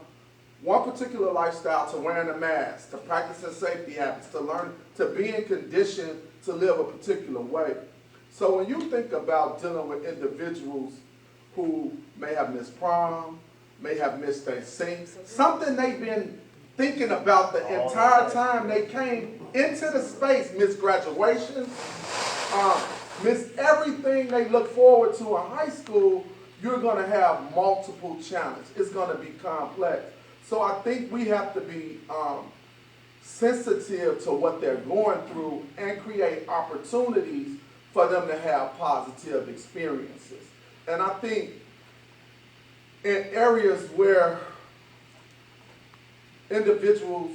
one particular lifestyle to wearing a mask, to practicing safety habits, to learn, to being conditioned to live a particular way. So when you think about dealing with individuals who may have missed prom, may have missed their sing, something they've been thinking about the entire time they came into the space, missed graduation, missed everything they look forward to in high school, you're going to have multiple challenges. It's going to be complex. So I think we have to be sensitive to what they're going through and create opportunities for them to have positive experiences. And I think in areas where individuals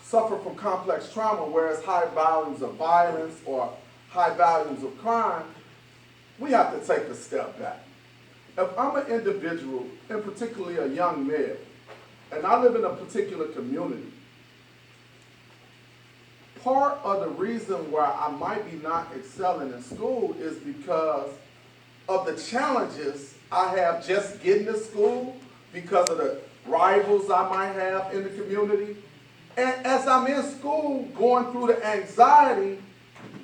suffer from complex trauma, where it's high volumes of violence or high volumes of crime, we have to take a step back. If I'm an individual, and particularly a young male, and I live in a particular community, part of the reason why I might be not excelling in school is because of the challenges I have just getting to school, because of the rivals I might have in the community. And as I'm in school, going through the anxiety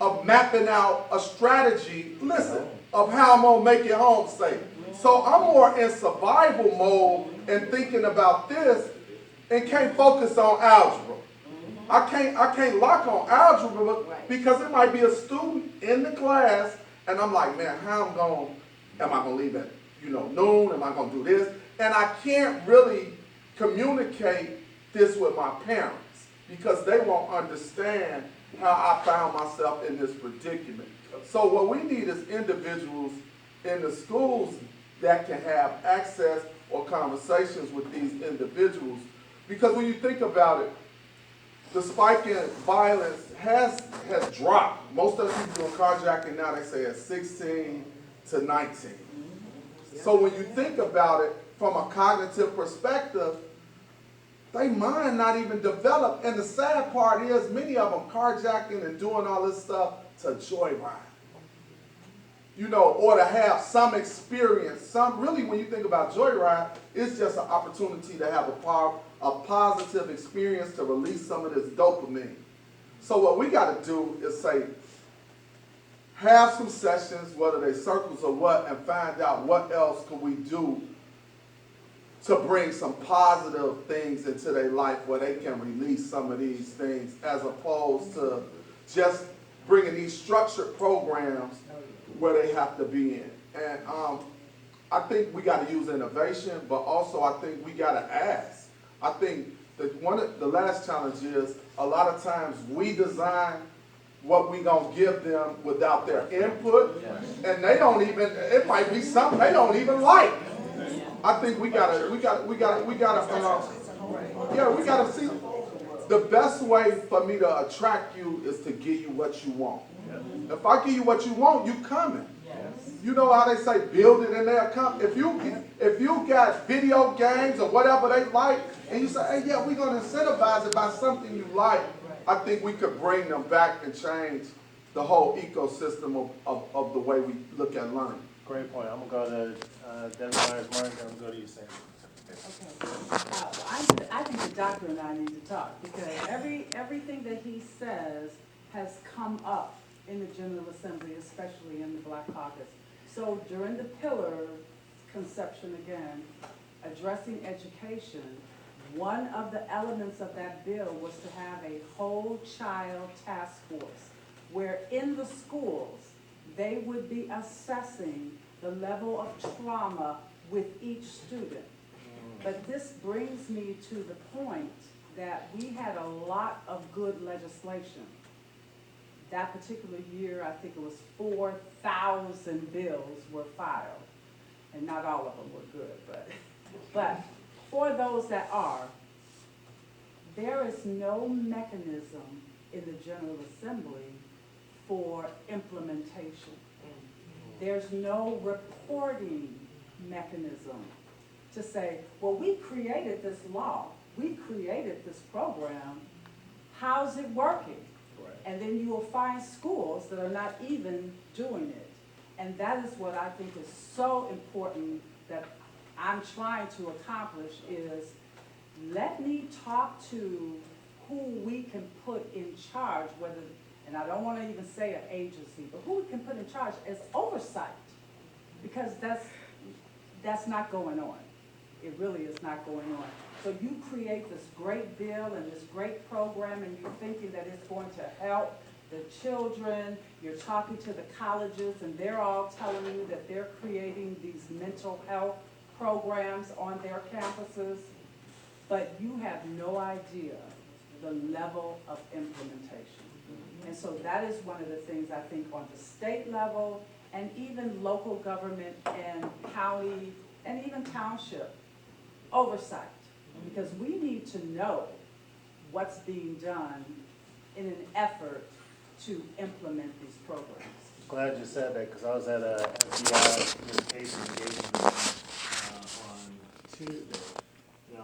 of mapping out a strategy, listen, of how I'm gonna make it home safe. So I'm more in survival mode and thinking about this and can't focus on algebra. I can't lock on algebra because it might be a student in the class and I'm like, man, am I gonna leave at noon? Am I gonna do this? And I can't really communicate this with my parents because they won't understand how I found myself in this predicament. So what we need is individuals in the schools that can have access or conversations with these individuals. Because when you think about it, the spike in violence has dropped. Most of the people doing carjacking now, they say at 16 to 19. So when you think about it from a cognitive perspective, they mind not even developed. And the sad part is many of them carjacking and doing all this stuff to joyride. Or to have some experience. Really, when you think about joyride, it's just an opportunity to have a positive experience to release some of this dopamine. So what we got to do is say, have some sessions, whether they circles or what, and find out what else can we do to bring some positive things into their life where they can release some of these things as opposed to just bringing these structured programs where they have to be in. And I think we got to use innovation, but also I think we got to ask. I think that one of the last challenge is a lot of times we design what we gonna give them without their input, and it might be something they don't even like. I think we gotta see. The best way for me to attract you is to give you what you want. If I give you what you want, you coming. You know how they say, build it and they'll come. If you got video games or whatever they like, and you say, hey, yeah, we're gonna incentivize it by something you like, I think we could bring them back and change the whole ecosystem of the way we look at learning. Great point. I'm gonna go to Debbie Myers-Martin, and I'm gonna go to you, Sam. Okay. I think the doctor and I need to talk because everything that he says has come up in the General Assembly, especially in the Black Caucus. So during the pillar conception again, addressing education, one of the elements of that bill was to have a whole child task force where in the schools they would be assessing the level of trauma with each student. But this brings me to the point that we had a lot of good legislation. That particular year, I think it was 4,000 bills were filed, and not all of them were good, but for those that are, there is no mechanism in the General Assembly for implementation. There's no reporting mechanism to say, well, we created this law, we created this program, how's it working? And then you will find schools that are not even doing it. And that is what I think is so important that I'm trying to accomplish is let me talk to who we can put in charge, whether, and I don't want to even say an agency, but who we can put in charge as oversight, because that's not going on. It really is not going on. So you create this great bill and this great program and you're thinking that it's going to help the children. You're talking to the colleges and they're all telling you that they're creating these mental health programs on their campuses, but you have no idea the level of implementation. And so that is one of the things I think on the state level and even local government and county and even township oversight, because we need to know what's being done in an effort to implement these programs. Glad you said that, because I was at a FBI communication engagement on Tuesday.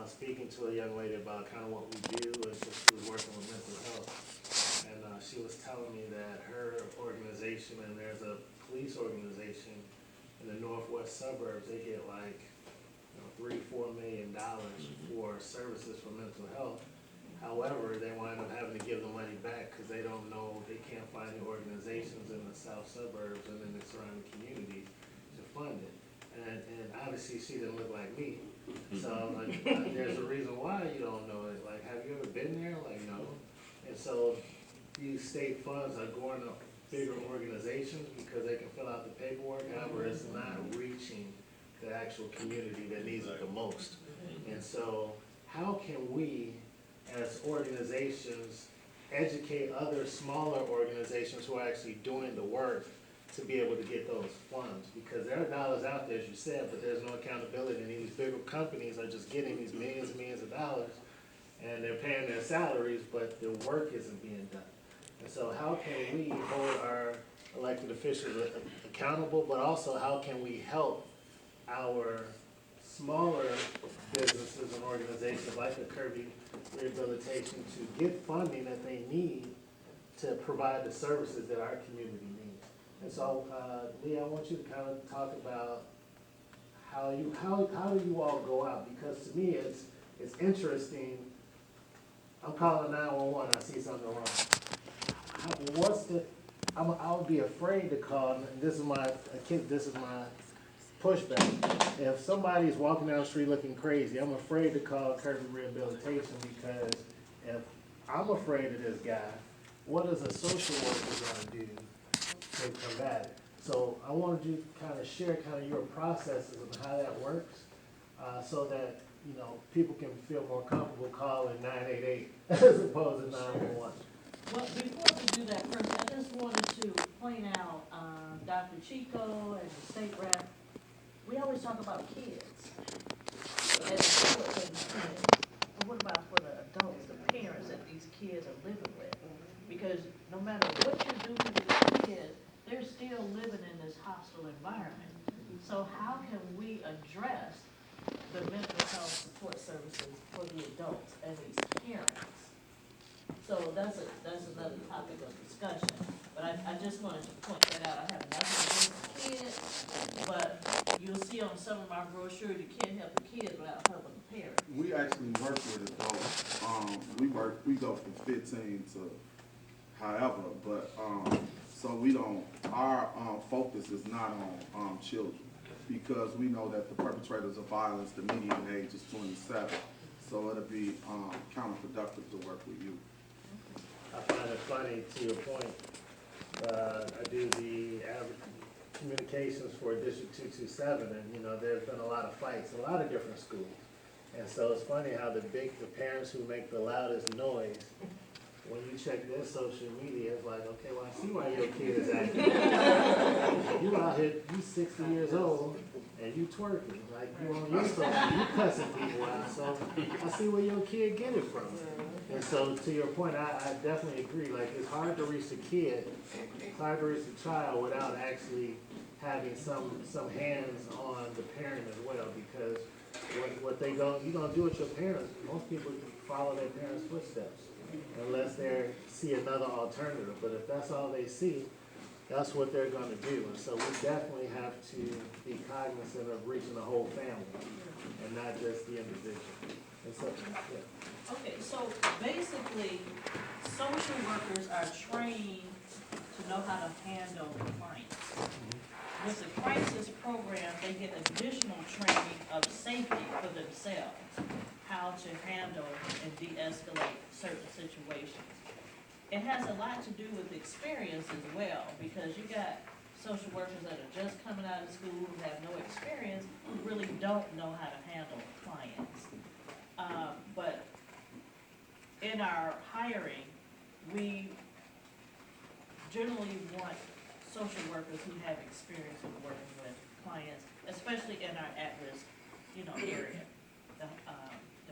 Speaking to a young lady about kind of what we do, and she was working with mental health. And she was telling me that her organization, and there's a police organization in the northwest suburbs, they get like $3-4 million for services for mental health. However, they wind up having to give the money back because they don't know, they can't find the organizations in the south suburbs and in the surrounding communities to fund it. and obviously she didn't look like me. So like, there's a reason why you don't know it. Like, have you ever been there? Like, no. And so these state funds are going to bigger organizations because they can fill out the paperwork. However, it's not reaching the actual community that needs it the most. And so how can we, as organizations, educate other smaller organizations who are actually doing the work to be able to get those funds? Because there are dollars out there, as you said, but there's no accountability, and these bigger companies are just getting these millions and millions of dollars, and they're paying their salaries, but the work isn't being done. And so how can we hold our elected officials accountable, but also how can we help our smaller businesses and organizations like the Kirby Rehabilitation to get funding that they need to provide the services that our community needs? And so, Lee, I want you to kind of talk about how do you all go out? Because to me, it's interesting. I'm calling 911, I see something wrong. I would be afraid to call, and this is my pushback. If somebody's walking down the street looking crazy, I'm afraid to call Kirby Rehabilitation, because if I'm afraid of this guy, what is a social worker gonna do to combat it? So I wanted you to kind of share kind of your processes and how that works, so that, you know, people can feel more comfortable calling 988 as opposed to 911. Well, before we do that, first, I just wanted to point out, Dr. Chico and the state rep, we always talk about kids. And the kids and the kids. But what about for the adults, the parents that these kids are living with? Because no matter what you do to these kids, they're still living in this hostile environment. So how can we address the mental health support services for the adults and these parents? So that's another topic of discussion, but I just wanted to point that out. I have nothing against the kids, but you'll see on some of my brochures, you can't help the kids without helping the parents. We actually work with adults. We go from 15 to however, but, so we don't, our, focus is not on, children, because we know that the perpetrators of violence, the median age is 27, so it'll be, counterproductive to work with you. I find it funny, to your point, I do the communications for District 227, and, you know, there's been a lot of fights, a lot of different schools. And so it's funny how the parents who make the loudest noise, when you check their social media, it's like, okay, well, I see why your kid is acting. You out here, you 60 years old, and you twerking, like, you on your social, you cussing people out, so I see where your kid get it from. And so, to your point, I definitely agree. Like, it's hard to reach a kid, it's hard to reach a child without actually having some hands on the parent as well. Because what you're gonna do with your parents, most people follow their parents' footsteps unless they see another alternative. But if that's all they see, that's what they're gonna do. And so we definitely have to be cognizant of reaching the whole family and not just the individual. And so, yeah. Okay, so basically, social workers are trained to know how to handle complaints. With the crisis program, they get additional training of safety for themselves, how to handle and de-escalate certain situations. It has a lot to do with experience as well, because you got social workers that are just coming out of school who have no experience, who really don't know how to handle clients. But in our hiring, we generally want social workers who have experience with working with clients, especially in our at-risk, area, the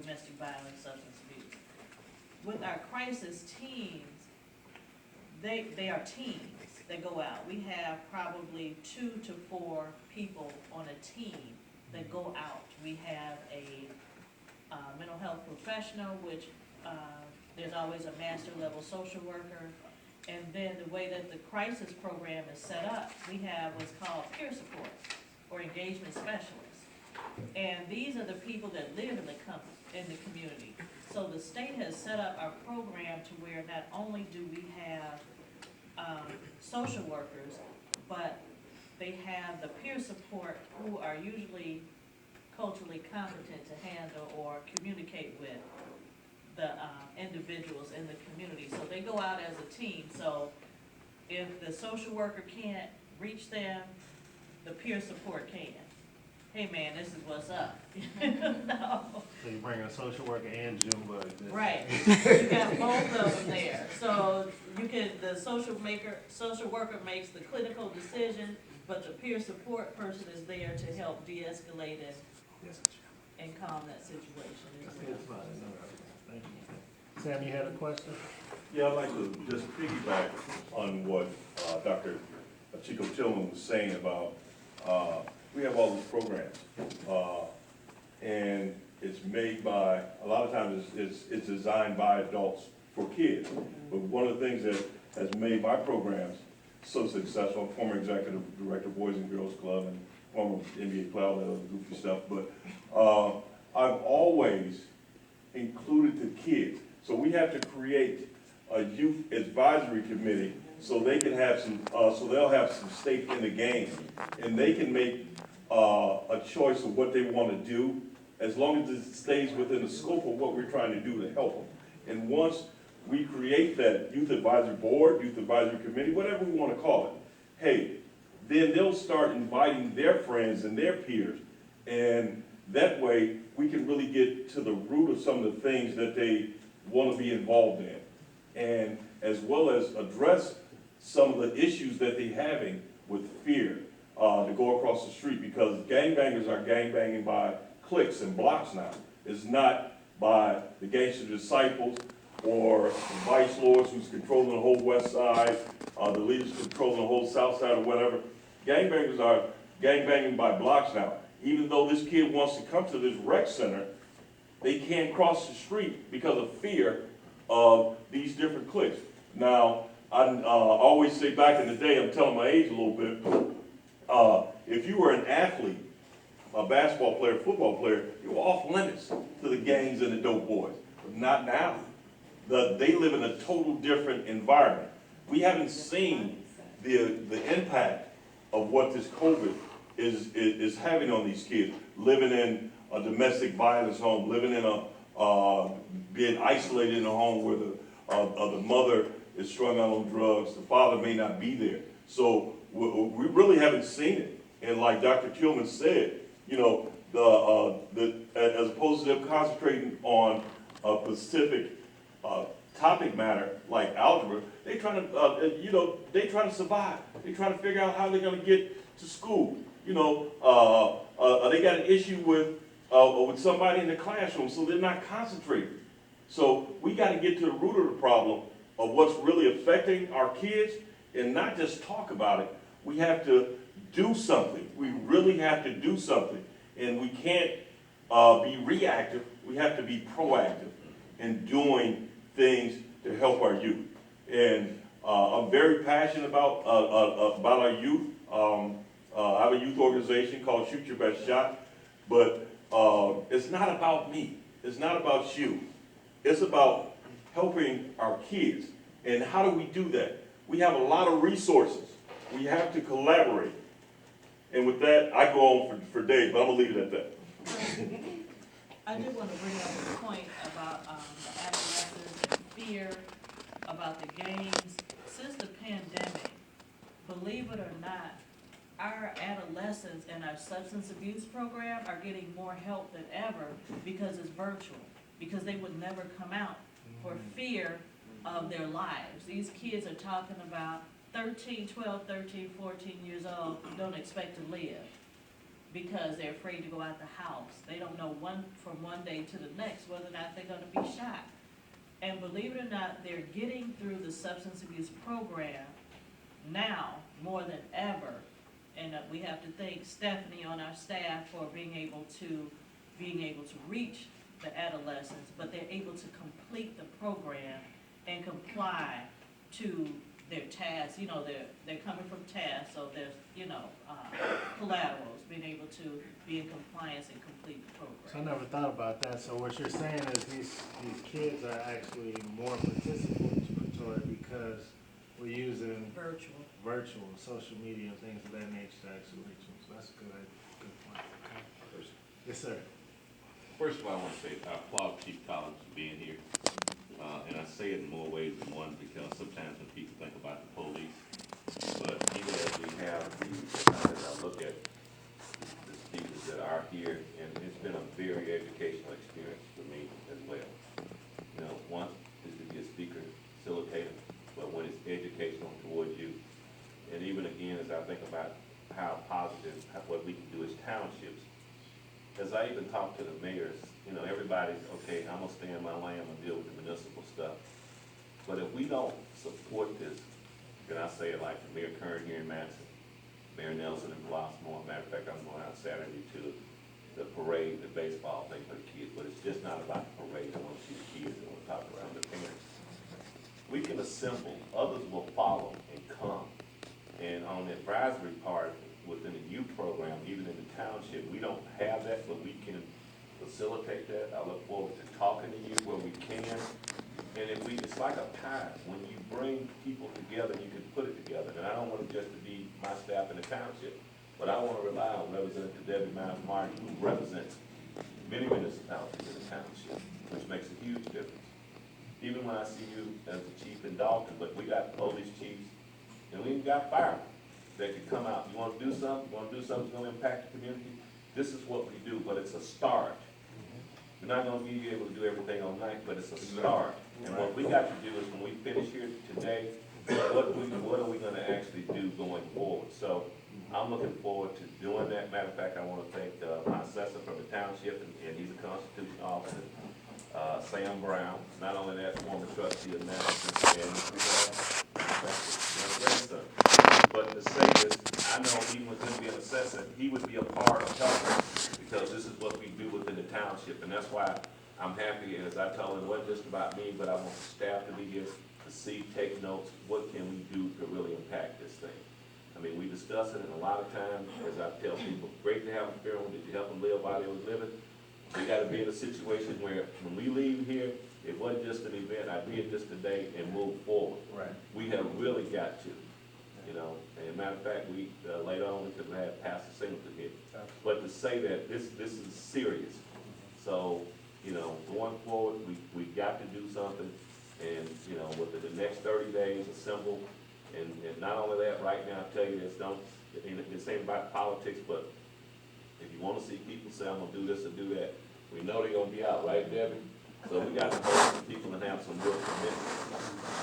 domestic violence, substance abuse. With our crisis teams, they are teams that go out. We have probably 2 to 4 people on a team that go out. We have a mental health professional, which there's always a master level social worker. And then the way that the crisis program is set up, we have what's called peer support or engagement specialists. And these are the people that live in the community. So the state has set up our program to where not only do we have social workers, but they have the peer support who are usually culturally competent to handle or communicate with the individuals in the community. So they go out as a team. So if the social worker can't reach them, the peer support can. Hey man, this is what's up. No. So you bring a social worker and Junebug. Right, you got both of them there, so you can, the social worker makes the clinical decision, but the peer support person is there to help de-escalate and calm that situation as well. Thank you. Sam, you had a question? Yeah, I'd like to just piggyback on what Dr. Chico Tillman was saying about, we have all these programs, and it's made by, a lot of times it's designed by adults for kids. But one of the things that has made my programs so successful, I'm former executive director of Boys and Girls Club and former NBA player, all that other goofy stuff, but I've always included the kids. So we have to create a youth advisory committee so they can have some, so they'll have some stake in the game, and they can make a choice of what they want to do, as long as it stays within the scope of what we're trying to do to help them. And once we create that youth advisory board, youth advisory committee, whatever we want to call it, hey, then they'll start inviting their friends and their peers, and that way we can really get to the root of some of the things that they want to be involved in, and as well as address some of the issues that they're having with fear to go across the street, because gangbangers are gangbanging by cliques and blocks now. It's not by the gangster disciples or the vice lords who's controlling the whole west side, the leaders controlling the whole south side or whatever. Gangbangers are gangbanging by blocks now. Even though this kid wants to come to this rec center, they can't cross the street because of fear of these different cliques. Now, I always say back in the day, I'm telling my age a little bit, if you were an athlete, a basketball player, football player, you were off limits to the gangs and the dope boys. But not now. They live in a total different environment. We haven't seen the impact of what this COVID is having on these kids, living in a domestic violence home, living in being isolated in a home where the mother is strung out on drugs, the father may not be there. So we really haven't seen it. And like Dr. Tillman said, you know, as opposed to them concentrating on a specific topic matter like algebra, they trying to survive. They trying to figure out how they're going to get to school. You know, they got an issue with somebody in the classroom, so they're not concentrating. So we got to get to the root of the problem of what's really affecting our kids, and not just talk about it. We have to do something. We really have to do something, and we can't be reactive. We have to be proactive in doing things to help our youth. And I'm very passionate about our youth. I have a youth organization called Shoot Your Best Shot, but it's not about me. It's not about you. It's about helping our kids. And how do we do that? We have a lot of resources. We have to collaborate. And with that, I go on for days, but I'm going to leave it at that. I do want to bring up a point about the adolescents and fear about the gangs. Since the pandemic, believe it or not, our adolescents and our substance abuse program are getting more help than ever because it's virtual, because they would never come out for fear of their lives. These kids are talking about 12, 13, 14 years old, don't expect to live because they're afraid to go out the house. They don't know from one day to the next whether or not they're going to be shot. And believe it or not, they're getting through the substance abuse program now more than ever. And we have to thank Stephanie on our staff for being able to reach the adolescents, but they're able to complete the program and comply to their tasks. You know, they're coming from tasks, so there's, collaterals, being able to be in compliance and complete the program. So I never thought about that. So what you're saying is these kids are actually more participatory because we're using Virtual. virtual, social media and things of that nature to actually reach them. So that's a good point. Okay. Yes, sir. First of all, I want to say I applaud Chief Collins for being here. And I say it in more ways than one because sometimes when people think about the police, but even as we have as I look at the speakers that are here, and it's been a very educational experience for me as well. You know, one is to be a speaker, facilitator, but when it's educational towards you. And even again, as I think about how positive, what we can do as townships, as I even talk to the mayors, you know, everybody's, okay, I'm gonna stay in my lane and deal with the municipal stuff. But if we don't support this, then I say it like Mayor Kern here in Madison, Mayor Nelson in Blossmore. Matter of fact, I'm going out Saturday to the parade, the baseball thing for the kids, but it's just not about the parade. I want to see the kids, I want to talk to some of the parents. We can assemble, others will follow and come. And on the advisory part, within the youth program, even in the township, we don't have that, but we can facilitate that. I look forward to talking to you where we can. And if we, it's like a pie. When you bring people together, you can put it together. And I don't want it just to be my staff in the township, but I want to rely on Representative Debbie Miles Martin, who represents many municipalities in the township, which makes a huge difference. Even when I see you as the chief in Dalton, but we got police chiefs, and we even got firemen that can come out. You want to do something? You want to do something that's going to impact the community? This is what we do, but it's a start. We're not going to be able to do everything all night, but it's a start. And what we got to do is when we finish here today, what are we going to actually do going forward? So I'm looking forward to doing that. Matter of fact, I want to thank my assessor from the township, and he's a constitutional officer, Sam Brown. Not only that, former trustee of Madison, and grandson. But to say this, I know he was going to be an assessor. He would be a part of helping because this is what we do within the township, and that's why I'm happy. As I told him, it wasn't just about me, but I want the staff to be here to see, take notes. What can we do to really impact this thing? I mean, we discuss it, and a lot of times, as I tell people, great to have a funeral. Did you help them live while they was living? We got to be in a situation where when we leave here, it wasn't just an event. I did this today and move forward. Right. We have really got to, you know. And matter of fact, we later on we could have had Pastor Singleton here. But to say that this is serious, so you know, going forward, we got to do something, and you know, within the next 30 days, assemble, and not only that, right now, I tell you this, this ain't about politics, but if you want to see people say, I'm gonna do this or do that, we know they're gonna be out, right, Debbie? So we got to hold some people and have some real commitment.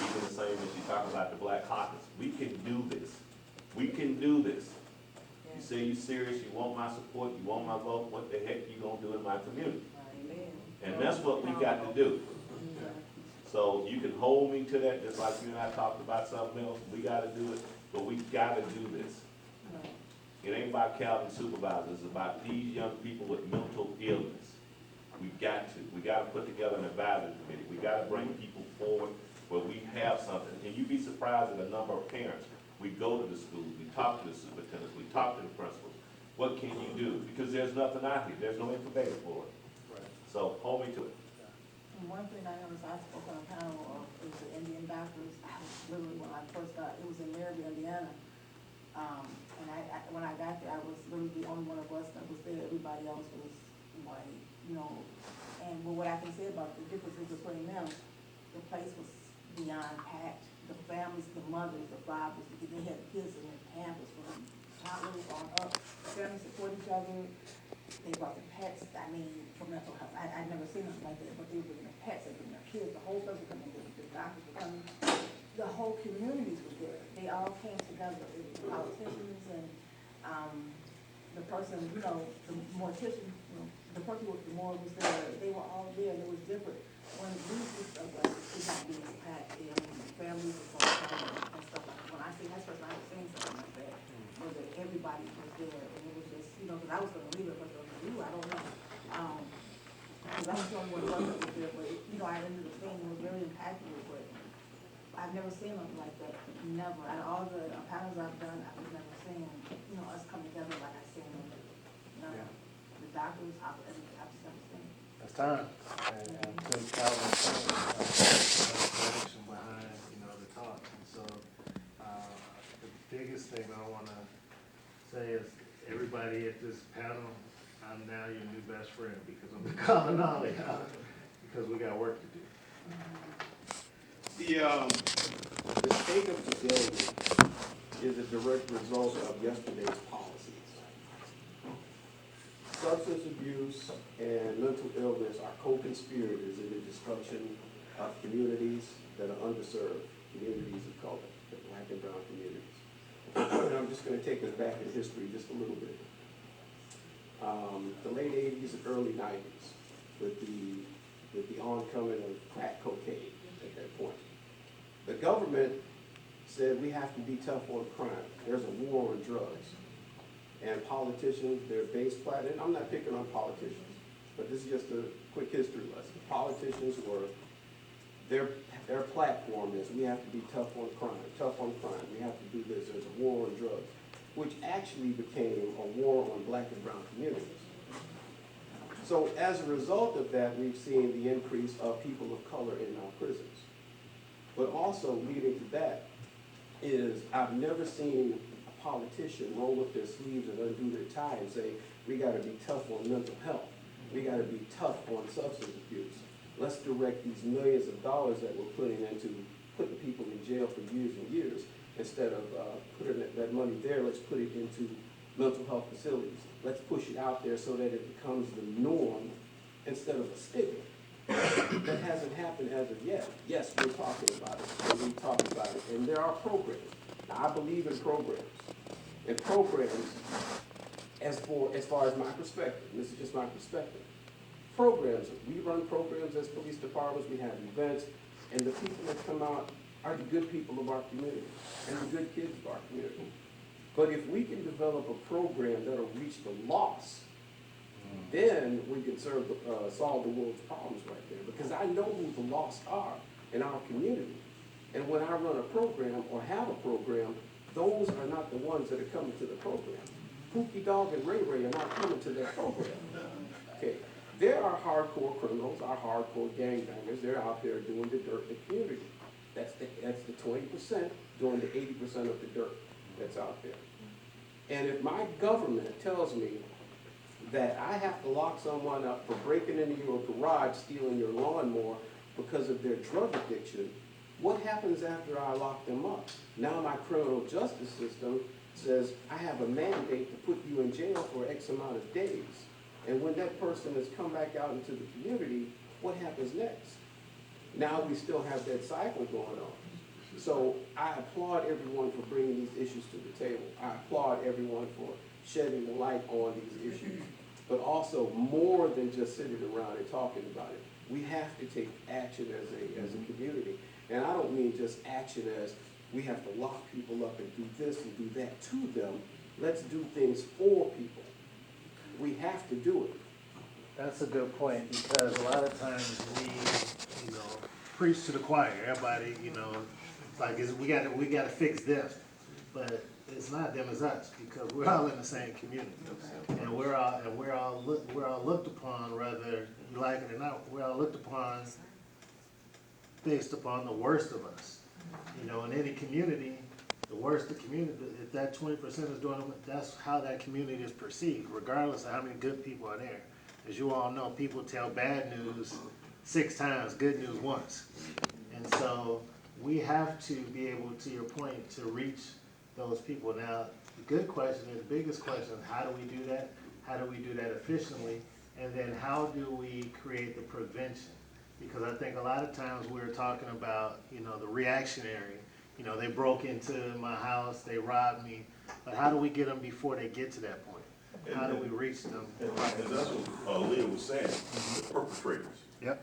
Even the same as you talk about the Black Caucus, we can do this. We can do this. You say you're serious, you want my support, you want my vote, what the heck you gonna do in my community? And that's what we got to do. So you can hold me to that, just like you and I talked about something else. We gotta do it, but we gotta do this. It ain't about Calvin supervisors, it's about these young people with mental illness. We got to put together an advisory committee. We gotta bring people forward where we have something. And you'd be surprised at the number of parents. We go to the schools, we talk to the superintendents, we talk to the principals. What can you do? Because there's nothing out here, there's no information for it. So hold me to it. And one thing I noticed, I spoke on a panel of, it was the Indian doctors. I was literally, when I first got, it was in Maryville, Indiana. And when I got there, I was literally the only one of us that was there. Everybody else was white, you know. And but what I can say about the differences between them, the place was beyond packed. The families, the mothers, the fathers, they had kids in the campus from toddlers on up. Families support each other. They brought their pets. I mean, for mental health. I'd never seen nothing like that, but they were bringing their pets, they were bringing their kids. The whole place was coming. The doctors were coming. The whole communities were there. They all came together. It was the politicians and the person, you know, the mortician, you know, the person with the morgue was there. They were all there. And it was different. When we did stuff like this, it had to be packed. I mean, families were going to and stuff like that. When I see that's first time I've seen something like that, where everybody was there, and it was just, you know, because I was going to leave it, but I don't know. Because I was the only one that was there, but you know, I ended up saying it was very impactful, but I've never seen nothing like that. Never. Out of all the panels I've done, I've never seen, you know, us come together like I've seen them. The doctors, I've just never seen. It's time. And to Calvin's point, there's direction behind, you know, the talk. And so biggest thing I wanna say is, everybody at this panel, I'm now your new best friend because I'm calling all of y'all, because we got work to do. The state of today is a direct result of yesterday's policies. Substance abuse and mental illness are co-conspirators in the destruction of communities that are underserved, communities of color, the black and brown communities. And I'm just gonna take us back in history just a little bit. The late 80s and early 90s, with the oncoming of crack cocaine at that point. The government said we have to be tough on crime. There's a war on drugs. And politicians, their base platform, and I'm not picking on politicians, but this is just a quick history lesson. Politicians were, their platform is we have to be tough on crime, we have to do this, there's a war on drugs, which actually became a war on black and brown communities. So as a result of that, we've seen the increase of people of color in our prisons. But also leading to that is I've never seen a politician roll up their sleeves and undo their tie and say, we gotta be tough on mental health. We gotta be tough on substance abuse. Let's direct these millions of dollars that we're putting into putting people in jail for years and years. Instead of putting that money there, let's put it into mental health facilities. Let's push it out there so that it becomes the norm instead of a stigma. That hasn't happened as of yet. Yes, we're talking about it, and we talk about it, and there are programs. Now, I believe in programs. And programs, as far as my perspective, this is just my perspective, programs, we run programs as police departments, we have events, and the people that come out are the good people of our community and the good kids of our community. But if we can develop a program that'll reach the lost, then we can solve the world's problems right there. Because I know who the lost are in our community. And when I run a program or have a program, those are not the ones that are coming to the program. Pookie Dog and Ray Ray are not coming to that program. Okay. There are hardcore criminals, our hardcore gangbangers. They're out there doing the dirt in the community. That's the 20% doing the 80% of the dirt that's out there. And if my government tells me that I have to lock someone up for breaking into your garage, stealing your lawnmower because of their drug addiction, what happens after I lock them up? Now my criminal justice system says I have a mandate to put you in jail for X amount of days. And when that person has come back out into the community, what happens next? Now we still have that cycle going on. So I applaud everyone for bringing these issues to the table. I applaud everyone for shedding the light on these issues. But also, more than just sitting around and talking about it, we have to take action as a community. And I don't mean just action as we have to lock people up and do this and do that to them. Let's do things for people. We have to do it. That's a good point, because a lot of times we, preach to the choir. Everybody, it's like we gotta fix this, but it's not them, it's us, because we're all in the same community, and we're all looked upon, whether you like it or not. We're all looked upon based upon the worst of us. In any community, the worst the community, if that 20% is doing it, that's how that community is perceived, regardless of how many good people are there. As you all know, people tell bad news 6 times, good news once. And so we have to be able, to your point, to reach those people. Now, the good question is, the biggest question is, how do we do that? How do we do that efficiently? And then how do we create the prevention? Because I think a lot of times we're talking about, the reactionary. They broke into my house, they robbed me. But how do we get them before they get to that point? How do we reach them? And that's what Leah was saying, the perpetrators. Yep.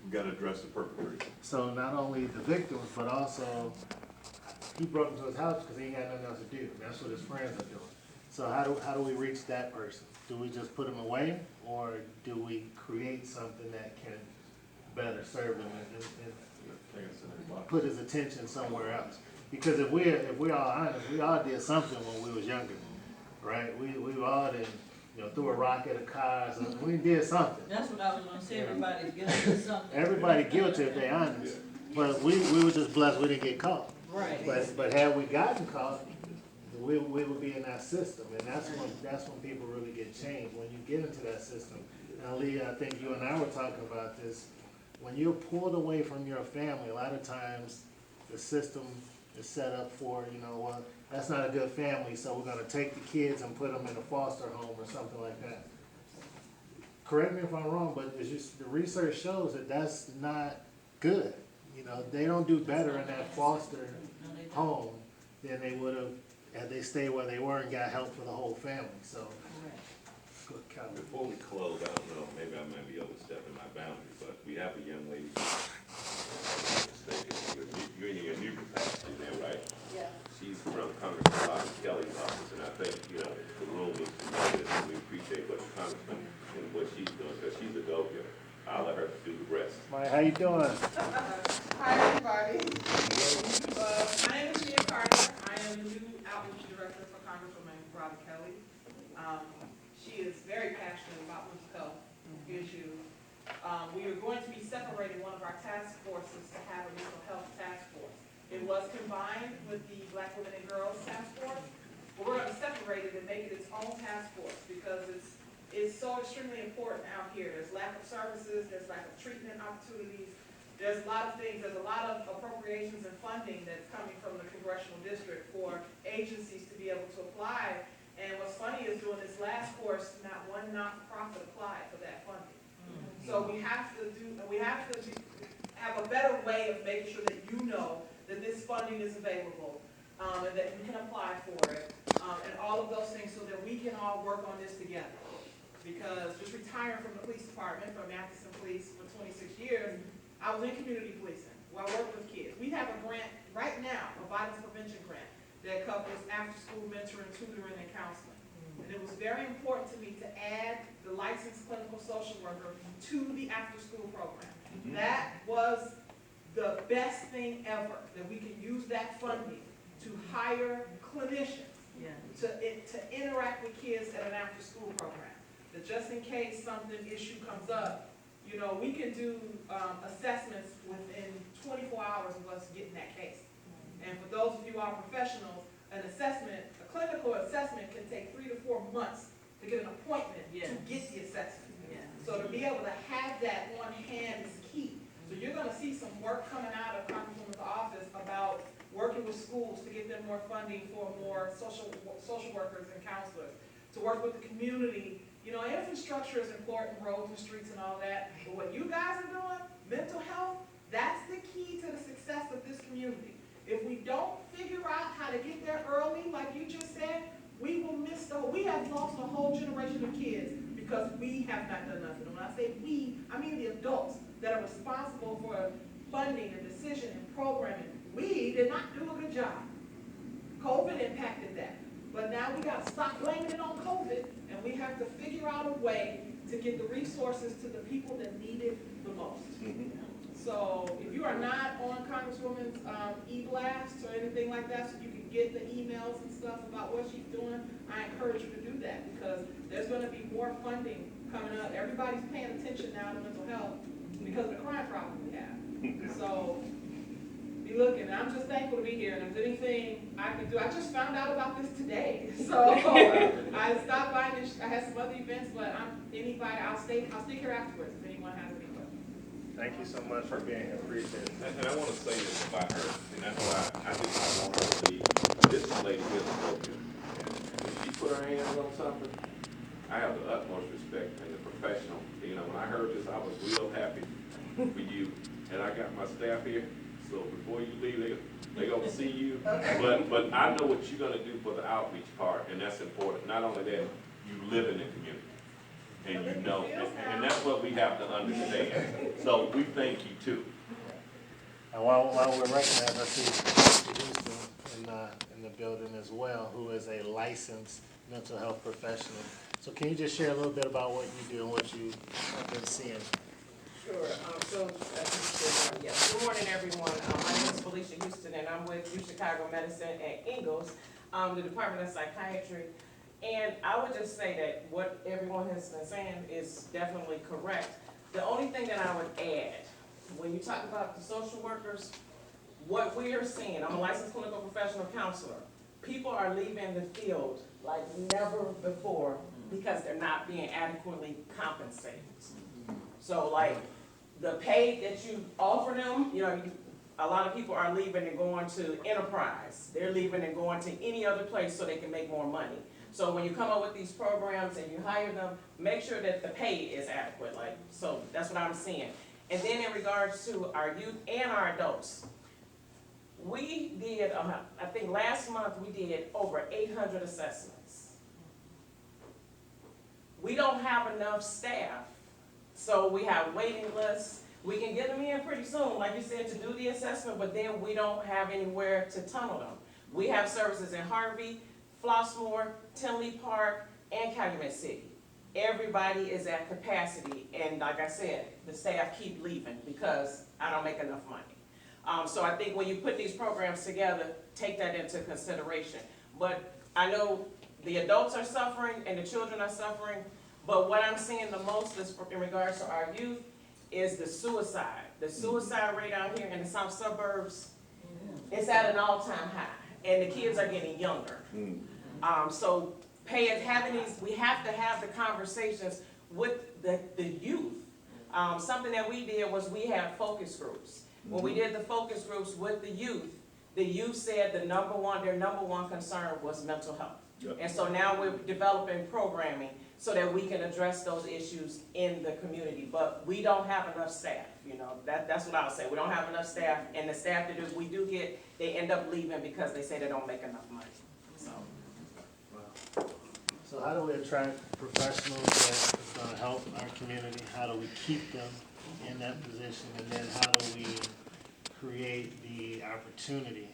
We gotta address the perpetrators. So not only the victims, but also he broke into his house because he ain't got nothing else to do. That's what his friends are doing. So how do we reach that person? Do we just put him away, or do we create something that can better serve him and put his attention somewhere else? Because if we're all honest, we all did something when we was younger, right? We all did, threw a rock at a car, so we did something. That's what I was gonna say, everybody's guilty of something. Everybody guilty if they honest, but we were just blessed we didn't get caught. Right. But had we gotten caught, we will be in that system, and that's when people really get changed, when you get into that system. Now, Lee, I think you and I were talking about this. When you're pulled away from your family, a lot of times the system is set up for, well, that's not a good family, so we're gonna take the kids and put them in a foster home or something like that. Correct me if I'm wrong, but it's just, the research shows that that's not good. They don't do better in that foster No, they don't. home than they would have had they stayed where they were and got help for the whole family, so. Correct. Good comment. Before we close, I don't know, maybe I might be overstepping my boundaries, but we have a young lady. You're in your new capacity now, right? Yeah. She's from Congressman Kelly's office, and I think, the room needs to know this, and we appreciate what the congressman and what she's doing, because she's a go-getter. I'll let her do the rest. Mike, how you doing? Hi, everybody. My name is Mia Carter. I am the new outreach director for Congresswoman Robert Kelly. She is very passionate about mental health issues. We are going to be separating one of our task forces to have a mental health task force. It was combined with the Black Women and Girls Task Force, but we're going to separate it and make it its own task force because it's so extremely important out here. There's lack of services, there's lack of treatment opportunities, there's a lot of things, there's a lot of appropriations and funding that's coming from the congressional district for agencies to be able to apply. And what's funny is during this last course, not one not-for-profit applied for that funding. So we have to have a better way of making sure that you know that this funding is available, and that you can apply for it, and all of those things so that we can all work on this together. Because just retiring from the police department, from Matheson Police for 26 years, I was in community policing, where I worked with kids. We have a grant right now, a violence prevention grant, that covers after-school mentoring, tutoring, and counseling. And it was very important to me to add the licensed clinical social worker to the after-school program. That was the best thing ever, that we can use that funding to hire clinicians Yeah. to interact with kids at an after-school program. That just in case something issue comes up, we can do assessments within 24 hours of us getting that case. And for those of you who are professionals, a clinical assessment can take 3 to 4 months to get an appointment to get the assessment. Yeah. So to be able to have that on hand is key. So you're gonna see some work coming out of Congresswoman's office about working with schools to get them more funding for more social workers and counselors, to work with the community. Infrastructure is important, roads and streets and all that, but what you guys are doing, mental health, that's the key to the success of this community. If we don't figure out how to get there early, like you just said, we will miss we have lost a whole generation of kids because we have not done nothing. And when I say we, I mean the adults that are responsible for funding and decision and programming. We did not do a good job. COVID impacted that. But now we got to stop blaming it on COVID, and we have to figure out a way to get the resources to the people that need it the most. So if you are not on Congresswoman's e-blast or anything like that, so you can get the emails and stuff about what she's doing, I encourage you to do that because there's going to be more funding coming up. Everybody's paying attention now to mental health because of the crime problem we have. So be looking. And I'm just thankful to be here. And if there's anything I can do, I just found out about this today. So I stopped by and I had some other events, but I'll stay here afterwards if anyone has any questions. Thank you so much for being here, appreciate it. And I want to say this about her, and that's why I want her to be, this lady is a go-getter. If she put her hands on something, I have the utmost respect and the professional. When I heard this, I was real happy for you. And I got my staff here, so before you leave, they're going to see you. But I know what you're going to do for the outreach part, and that's important. Not only that, you live in the community. And you know, and that's what we have to understand. So we thank you too. And while we're recognized, I see Houston in the building as well, who is a licensed mental health professional. So can you just share a little bit about what you do and what you have been seeing? Sure. Good morning, everyone. My name is Felicia Houston, and I'm with UChicago Medicine at Ingalls, the Department of Psychiatry. And I would just say that what everyone has been saying is definitely correct. The only thing that I would add, when you talk about the social workers, what we are seeing, I'm a licensed clinical professional counselor. people are leaving the field like never before because they're not being adequately compensated. So like, the pay that you offer them, a lot of people are leaving and going to enterprise. They're leaving and going to any other place so they can make more money. So when you come up with these programs and you hire them, make sure that the pay is adequate, so that's what I'm seeing. And then in regards to our youth and our adults, we did, I think last month we did over 800 assessments. We don't have enough staff, so we have waiting lists. We can get them in pretty soon, like you said, to do the assessment, but then we don't have anywhere to tunnel them. We have services in Harvey, Flossmoor, Tinley Park, and Calumet City. Everybody is at capacity, and like I said, the staff keep leaving because I don't make enough money. So I think when you put these programs together, take that into consideration. But I know the adults are suffering and the children are suffering, but what I'm seeing the most is in regards to our youth is the suicide. The suicide rate out here in the south suburbs is at an all-time high, and the kids are getting younger. So we have to have the conversations with the youth. Something that we did was we had focus groups. When we did the focus groups with the youth said their number one concern was mental health. Yep. And so now we're developing programming so that we can address those issues in the community. But we don't have enough staff, that's what I'll say. We don't have enough staff, and the staff that we do get, they end up leaving because they say they don't make enough money. So how do we attract professionals that is going to help our community? How do we keep them in that position? And then how do we create the opportunity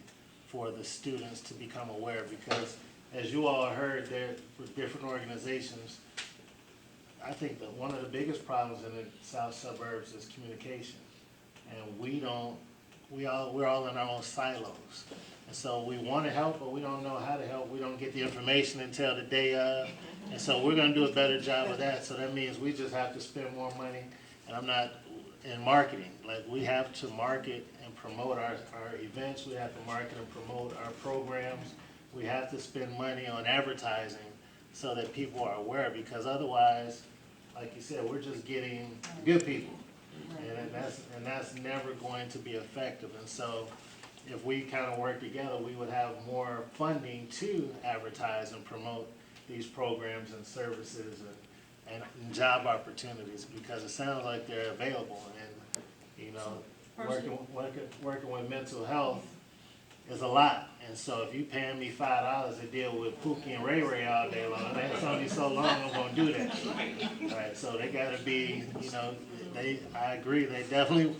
for the students to become aware? Because as you all heard, there for different organizations, I think that one of the biggest problems in the south suburbs is communication. And we're all in our own silos. And so we want to help, but we don't know how to help. We don't get the information until the day of. And so we're going to do a better job of that. So that means we just have to spend more money. And I'm not in marketing. Like, we have to market and promote our events. We have to market and promote our programs. We have to spend money on advertising so that people are aware, because otherwise, like you said, we're just getting good people. And that's never going to be effective. And so if we kind of work together, we would have more funding to advertise and promote these programs and services and job opportunities, because it sounds like they're available. And working with mental health is a lot. And so if you paying me $5 to deal with Pookie and Ray Ray all day long, that's only so long I'm gonna do that. All right, so they gotta be, I agree, they definitely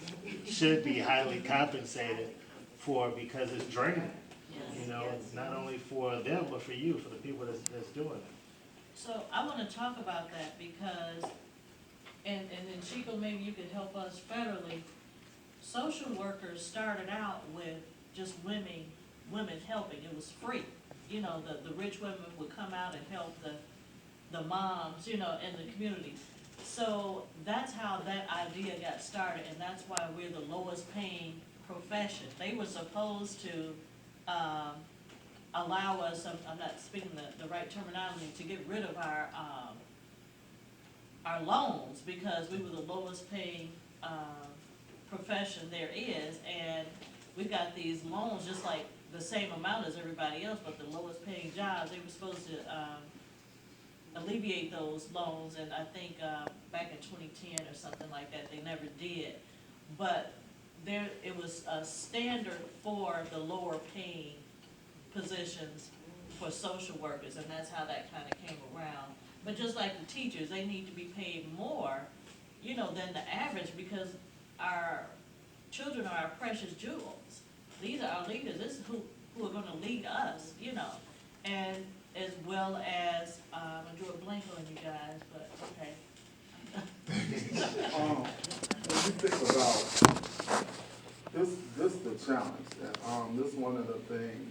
should be highly compensated because it's draining. It's not only for them, but for you, for the people that's doing it. So I want to talk about that because, and then Chico, maybe you could help us federally. Social workers started out with just women helping. It was free. The rich women would come out and help the moms, in the community. So that's how that idea got started, and that's why we're the lowest paying profession. They were supposed to allow us, I'm not speaking the right terminology, to get rid of our loans, because we were the lowest paying profession there is, and we got these loans just like the same amount as everybody else, but the lowest paying jobs. They were supposed to alleviate those loans, and I think back in 2010 or something like that, they never did. But it was a standard for the lower paying positions for social workers, and that's how that kind of came around. But just like the teachers, they need to be paid more, than the average, because our children are our precious jewels. These are our leaders. This is who are going to lead us, and as well as, I drew a blank on you guys, but okay. When you think about this the challenge, and this is one of the things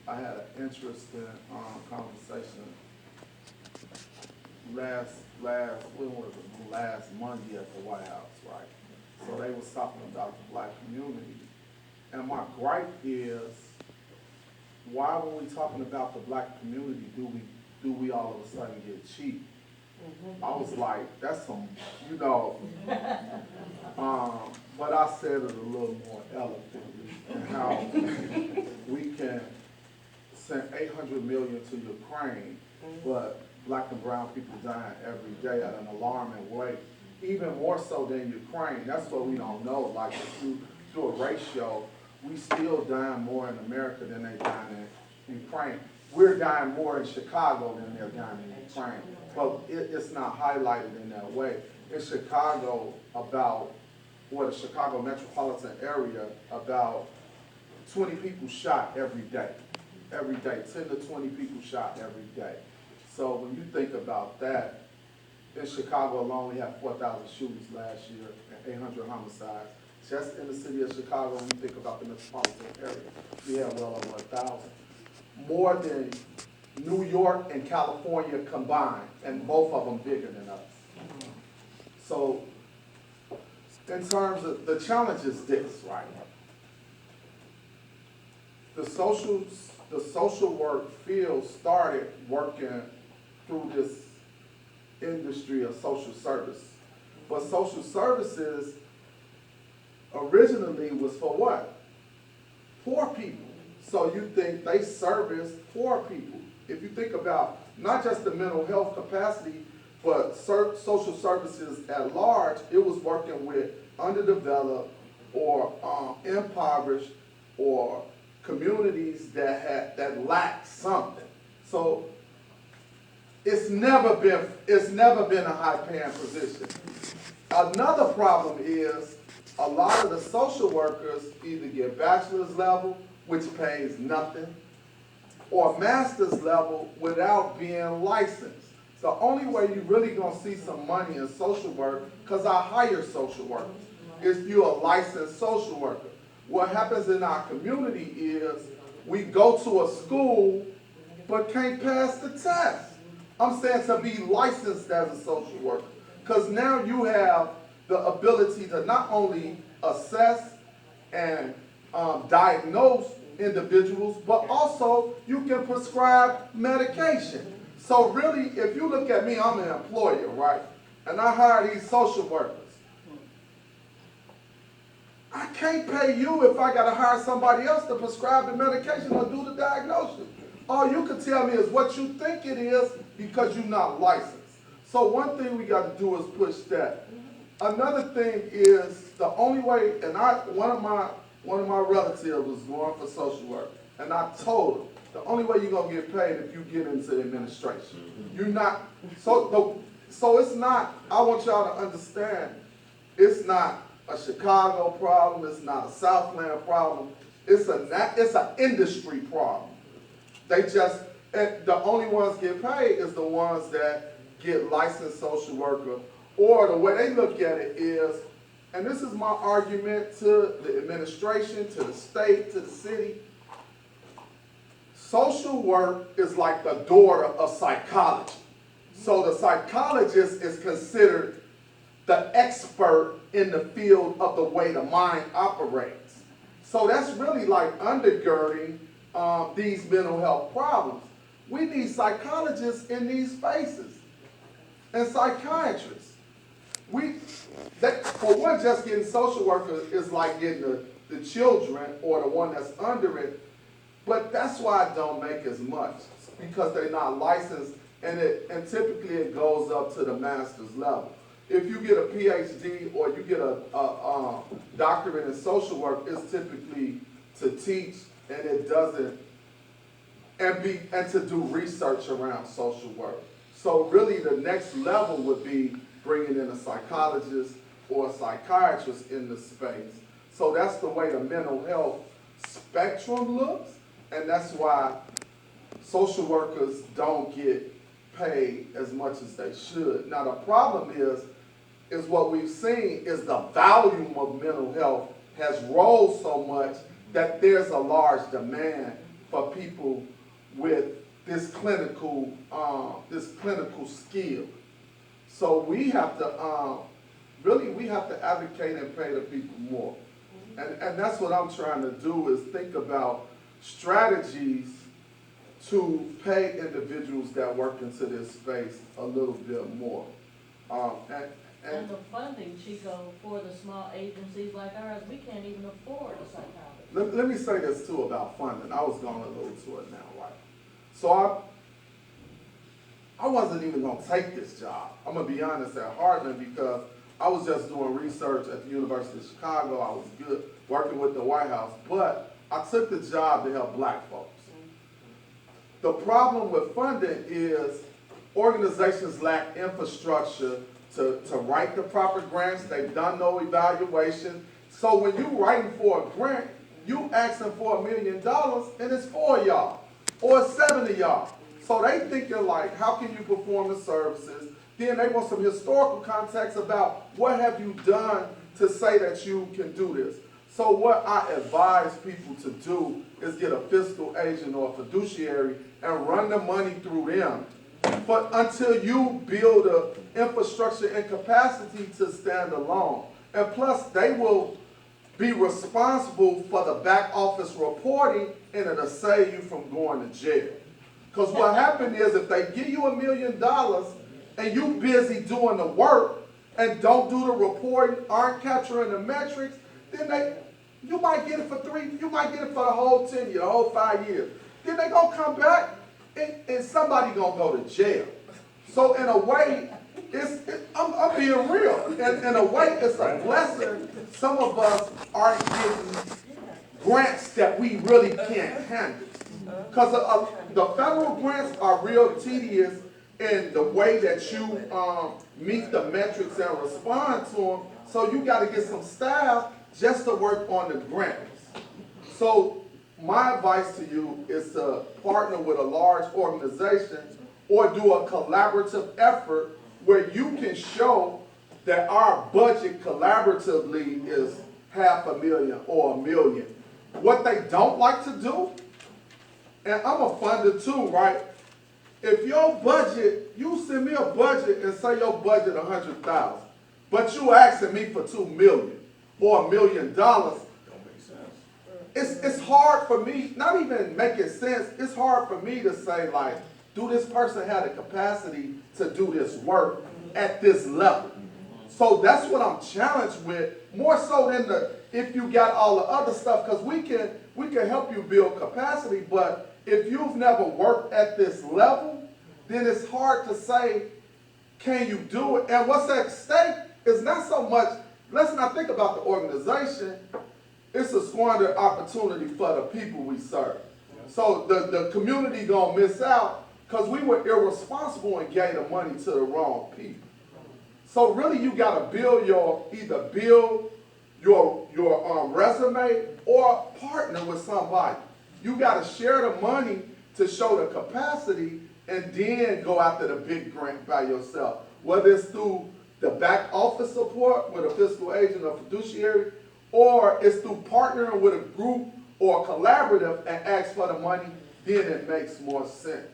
I had an interesting conversation last Monday at the White House, right? So they was talking about the black community, and my gripe is why when we talking about the black community, do we all of a sudden get cheap? I was like, that's some, you know, but I said it a little more eloquently, and how we can send 800 million to Ukraine, but black and brown people dying every day at an alarming rate, even more so than Ukraine. That's what we don't know. Like, if you do a ratio, we still dying more in America than they dying in Ukraine. We're dying more in Chicago than they're dying in Ukraine, but it's not highlighted in that way. In Chicago, the Chicago metropolitan area, about 20 people shot every day. Every day, 10 to 20 people shot every day. So when you think about that, in Chicago alone, we had 4,000 shootings last year and 800 homicides. Just in the city of Chicago, when you think about the metropolitan area, we have well over 1,000. More than New York and California combined, and both of them bigger than us. So, in terms of, the challenge is this, right? The social work field started working through this industry of social service. But social services originally was for what? Poor people. So you think they service poor people. If you think about not just the mental health capacity, but social services at large, it was working with underdeveloped or impoverished or communities that lacked something. So it's never been a high-paying position. Another problem is a lot of the social workers either get bachelor's level, which pays nothing, or master's level without being licensed. The only way you really gonna see some money in social work, because I hire social workers, is you're a licensed social worker. What happens in our community is we go to a school but can't pass the test. I'm saying to be licensed as a social worker, because now you have the ability to not only assess and diagnose individuals, but also you can prescribe medication. So really, if you look at me, I'm an employer, right? And I hire these social workers. I can't pay you if I gotta hire somebody else to prescribe the medication or do the diagnosis. All you can tell me is what you think it is because you're not licensed. So one thing we gotta do is push that. Another thing is the only way, and one of my relatives was going for social work, and I told him, the only way you're gonna get paid if you get into administration. You're not, so it's not, I want y'all to understand, it's not a Chicago problem, it's not a Southland problem, it's an industry problem. They just, the only ones get paid is the ones that get licensed social worker, or the way they look at it is, and this is my argument to the administration, to the state, to the city, social work is like the daughter of psychology. So the psychologist is considered the expert in the field of the way the mind operates. So that's really like undergirding these mental health problems. We need psychologists in these spaces and psychiatrists. For one, just getting social workers is like getting the children or the one that's under it, but that's why it don't make as much, because they're not licensed, and typically it goes up to the master's level. If you get a PhD or you get a doctorate in social work, it's typically to teach, and it doesn't, and to do research around social work. So really the next level would be bringing in a psychologist or a psychiatrist in the space. So that's the way the mental health spectrum looks, and that's why social workers don't get paid as much as they should. Now the problem is what we've seen is the volume of mental health has rose so much that there's a large demand for people with this clinical skill. So we have to we have to advocate and pay the people more. And that's what I'm trying to do, is think about strategies to pay individuals that work into this space a little bit more. And the funding, Chico, for the small agencies like ours, we can't even afford a psychologist. let me say this too about funding. I was going to allude to it now, right? So I wasn't even going to take this job. I'm going to be honest, at Hartman, because I was just doing research at the University of Chicago. I was good working with the White House, but I took the job to help black folks. The problem with funding is organizations lack infrastructure to write the proper grants. They've done no evaluation. So when you're writing for a grant, you asking for $1 million and it's 4 of y'all or 7 of y'all. So they thinking like, how can you perform the services? Then they want some historical context about what have you done to say that you can do this. So what I advise people to do is get a fiscal agent or a fiduciary and run the money through them. But until you build an infrastructure and capacity to stand alone. And plus, they will be responsible for the back office reporting, and it'll save you from going to jail. Because what happened is if they give you $1 million and you busy doing the work and don't do the reporting, aren't capturing the metrics, then you might get it for you might get it for the whole 10 years, the whole 5 years. Then they gonna come back and somebody gonna go to jail. So in a way, I'm being real. In a way, it's a blessing. Some of us aren't getting grants that we really can't handle. Because the federal grants are real tedious in the way that you meet the metrics and respond to them. So you got to get some staff just to work on the grants. So my advice to you is to partner with a large organization or do a collaborative effort where you can show that our budget collaboratively is $500,000 or $1 million. What they don't like to do, and I'm a funder too, right? If your budget, you send me a budget and say your budget $100,000, but you asking me for $2 million or $1 million, it's hard for me, not even making sense, it's hard for me to say like, do this person have the capacity to do this work at this level? So that's what I'm challenged with, more so than if you got all the other stuff, because we can help you build capacity, but if you've never worked at this level, then it's hard to say, can you do it? And what's at stake is not so much, let's not think about the organization, it's a squandered opportunity for the people we serve. So the community gonna miss out because we were irresponsible and gave the money to the wrong people. So really you gotta build your resume or partner with somebody. You gotta share the money to show the capacity and then go after the big grant by yourself. Whether it's through the back office support with a fiscal agent or fiduciary, or it's through partnering with a group or a collaborative and ask for the money, then it makes more sense.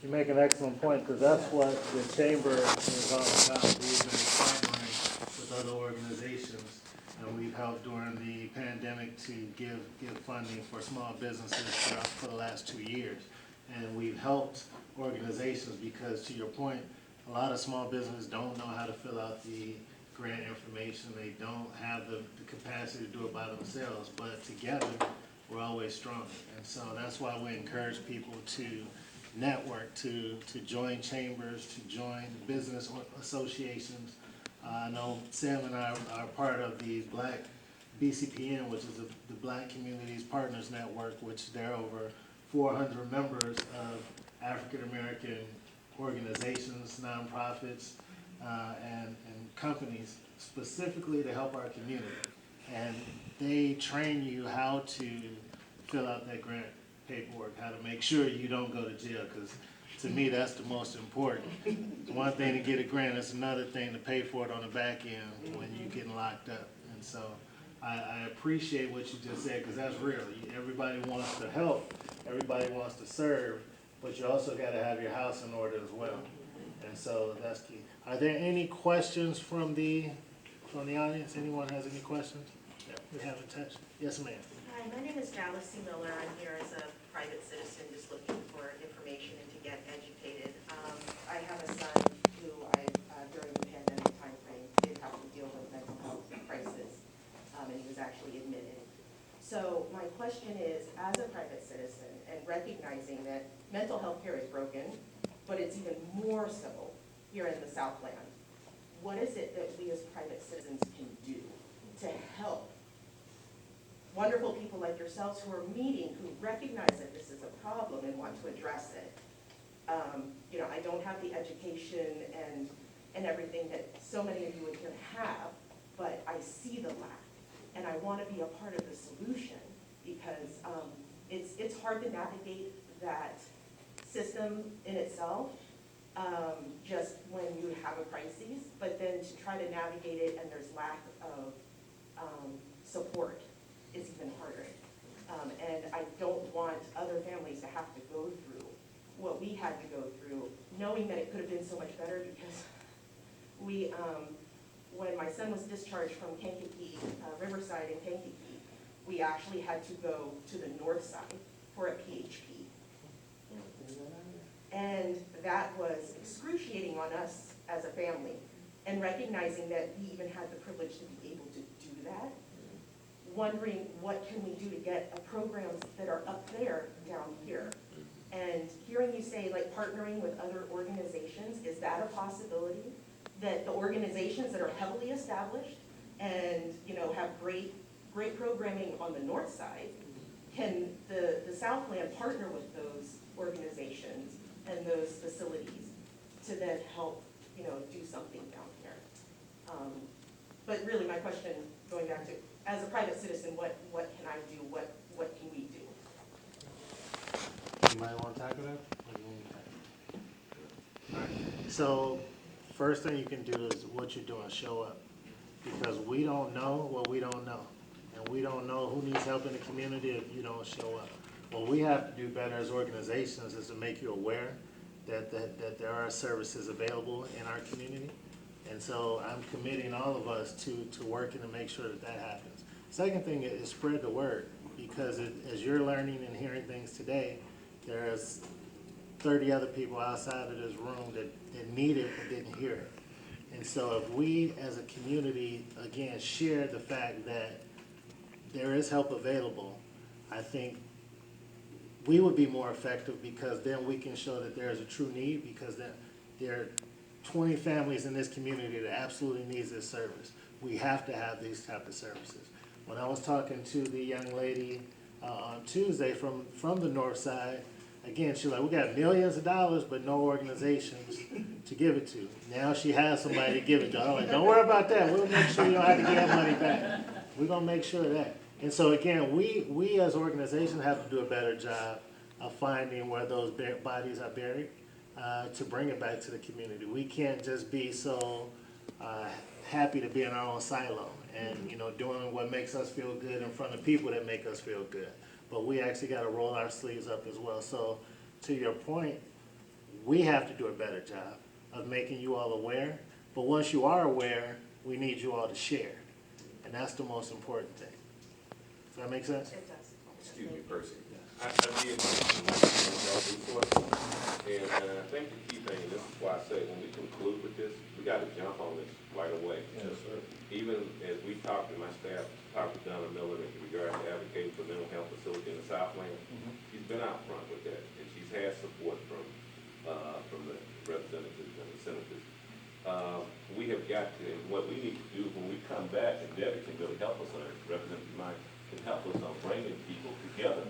You make an excellent point, because that's what the chamber is all about. We've been partnering with other organizations, and we've helped during the pandemic to give funding for small businesses for the last 2 years. And we've helped organizations because, to your point, a lot of small businesses don't know how to fill out the grant information. They don't have the capacity to do it by themselves, but together we're always stronger. And so that's why we encourage people to network, to join chambers, to join business associations. I know Sam and I are part of the Black BCPN, which is the Black Communities Partners Network, which there are over 400 members of African American organizations, nonprofits, and companies specifically to help our community. And they train you how to fill out that grant paperwork, how to make sure you don't go to jail, because to me that's the most important. It's one thing to get a grant, it's another thing to pay for it on the back end when you're getting locked up. And so I appreciate what you just said, because that's real. Everybody wants to help, everybody wants to serve, but you also got to have your house in order as well. And so that's key. Are there any questions from the audience? Anyone has any questions that we haven't touched? Yes, ma'am. Hi, Hi, my name is Dallas C. Miller. I'm here as a private citizen just looking for information and to get educated. I have a son who during the pandemic timeframe, did have to deal with mental health crisis, and he was actually admitted. So my question is, as a private citizen and recognizing that mental health care is broken, but it's even more so here in the Southland, what is it that we as private citizens can do to help wonderful people like yourselves who are meeting, who recognize that this is a problem and want to address it? You know, I don't have the education and everything that so many of you in here have, but I see the lack, and I want to be a part of the solution because it's hard to navigate that system in itself, just when you have a crisis, but then to try to navigate it and there's lack of support is even harder. And I don't want other families to have to go through what we had to go through, knowing that it could have been so much better because we, when my son was discharged from Kankakee, Riverside in Kankakee, we actually had to go to the north side for a PHP. And that was excruciating on us as a family, and recognizing that we even had the privilege to be able to do that, wondering what can we do to get programs that are up there down here. And hearing you say like partnering with other organizations, is that a possibility? That the organizations that are heavily established and have great programming on the north side, can the Southland partner with those organizations and those facilities to then help do something down here? But really my question, going back to, as a private citizen, what can I do? What can we do? You might want to tackle that? Or you want me to tackle it? All right. So first thing you can do is what you're doing, show up. Because we don't know what we don't know. And we don't know who needs help in the community if you don't show up. What we have to do better as organizations is to make you aware that there are services available in our community. And so I'm committing all of us to working to make sure that happens. Second thing is spread the word, because as you're learning and hearing things today, there's 30 other people outside of this room that need it but didn't hear it. And so if we as a community, again, share the fact that there is help available, I think we would be more effective, because then we can show that there is a true need, because there are 20 families in this community that absolutely needs this service. We have to have these type of services. When I was talking to the young lady on Tuesday from the north side, again, she's like, we got millions of dollars, but no organizations to give it to. Now she has somebody to give it to. I'm like, don't worry about that. We'll make sure you don't have to give that money back. We're going to make sure of that. And so again, we as organizations have to do a better job of finding where those bodies are buried, to bring it back to the community. We can't just be so happy to be in our own silo and doing what makes us feel good in front of people that make us feel good. But we actually got to roll our sleeves up as well. So to your point, we have to do a better job of making you all aware. But once you are aware, we need you all to share. And that's the most important thing. Does that make sense? It does. Excuse me, Percy. I did mention resources, and I think the key thing, this is why I say when we conclude with this, we got to jump on this right away. Yes, sir. Even as we talked to my staff, talked to Donna Miller in regards to advocating for mental health facility in the Southland, she's been out front with that, and she's had support from the representatives and the senators. We have got to, and what we need to do when we come back, and Debbie can really help us on it, Representative Mike can help us on bringing people together.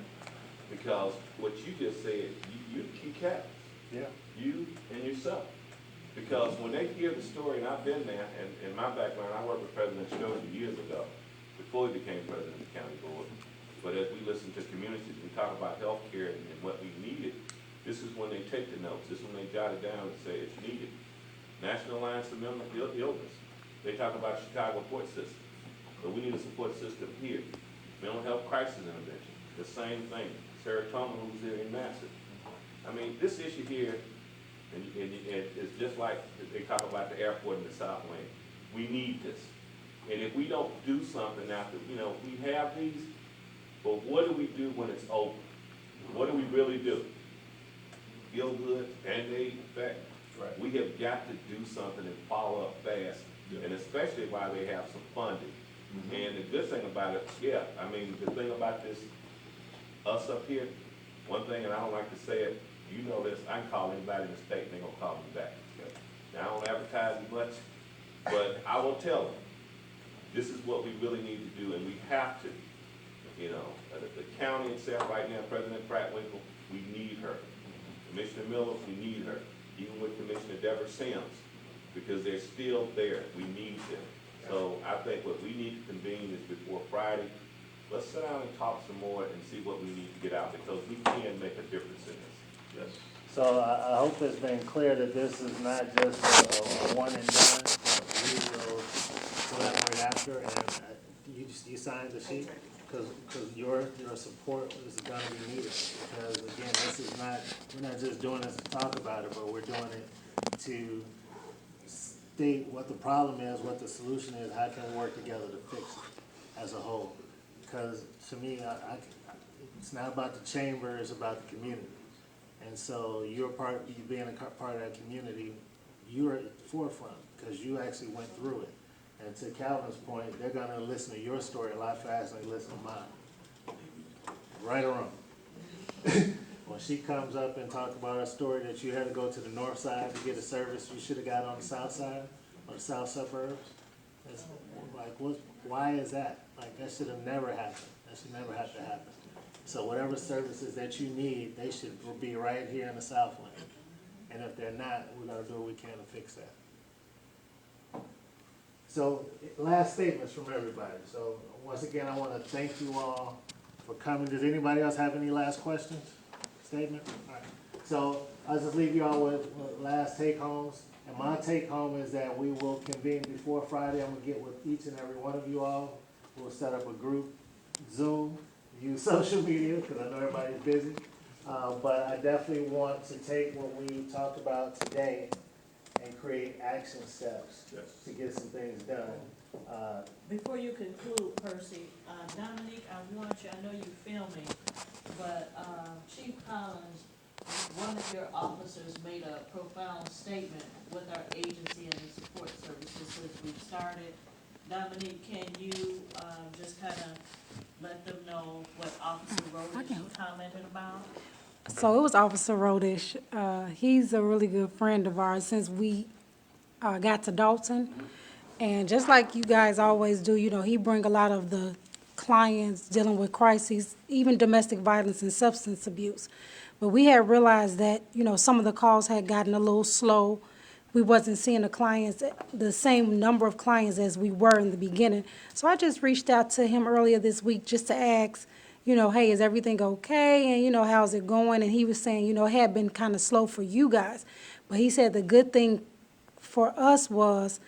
Because what you just said, you're the key captain. Yeah. You and yourself. Because when they hear the story, and I've been there, and in my background, I worked with President Stover years ago, before he became president of the county board. But as we listen to communities, we talk about health care and what we needed, this is when they take the notes. This is when they jot it down and say it's needed. National Alliance of Mental Illness, they talk about Chicago support system. But we need a support system here. Mental health crisis intervention, the same thing. Sarah Toma, who's there in Massive. I mean, this issue here, and it's just like they talk about the airport in the Southland. We need this. And if we don't do something after, we have these But what do we do when it's over? What do we really do? Feel good, Band-Aid effect? Right. We have got to do something and follow up fast, Yeah. and especially while they have some funding. Mhm. And the good thing about it, yeah, I mean, the thing about this, us up here, one thing, and I don't like to say it, you know this, I can call anybody in the state, and they gonna call me back. Now, I don't advertise as much, but I will tell them, this is what we really need to do, and we have to. You know, the county itself right now, President Pratt-Winkle, we need her. Commissioner Miller, we need her. Even with Commissioner Deborah Sims, because they're still there. We need them. So I think what we need to convene is before Friday, let's sit down and talk some more and see what we need to get out, because we can make a difference in this. Yes. So I hope it's been clear that this is not just a one and done. We will collaborate after, and you signed the sheet? Because your support is gonna be needed. Because again, this is not, we're not just doing this to talk about it, but we're doing it to state what the problem is, what the solution is, how can we work together to fix it as a whole. Because to me, it's not about the chamber, it's about the community. And so you're you being a part of that community, you're at the forefront because you actually went through it. And to Calvin's point, they're gonna listen to your story a lot faster than they listen to mine. Right or wrong. When she comes up and talks about her story that you had to go to the north side to get a service you should have got on the south side or the south suburbs, it's like, why is that? Like, that should have never happened. That should never have to happen. So whatever services that you need, they should be right here in the Southland. And if they're not, we're gonna do what we can to fix that. So, last statements from everybody. So, once again, I wanna thank you all for coming. Does anybody else have any last questions? Statement? All right. So, I'll just leave you all with last take-homes. And my take-home is that we will convene before Friday. I'm gonna get with each and every one of you all. We'll set up a group Zoom, use social media, because I know everybody's busy. But I definitely want to take what we talked about today and create action steps to get some things done. Before you conclude, Percy, Dominique, I want you, I know you're filming, but Chief Collins, one of your officers made a profound statement with our agency and the support services since we've started. Dominique, can you just kind of let them know what Officer Rodish commented about? So it was Officer Rodish. He's a really good friend of ours since we got to Dalton. And just like you guys always do, you know, he bring a lot of the clients dealing with crises, even domestic violence and substance abuse. But we had realized that, you know, some of the calls had gotten a little slow. We wasn't seeing the clients, the same number of clients as we were in the beginning. So I just reached out to him earlier this week just to ask, you know, hey, is everything okay? And, you know, how's it going? And he was saying, you know, it had been kind of slow for you guys. But he said the good thing for us was,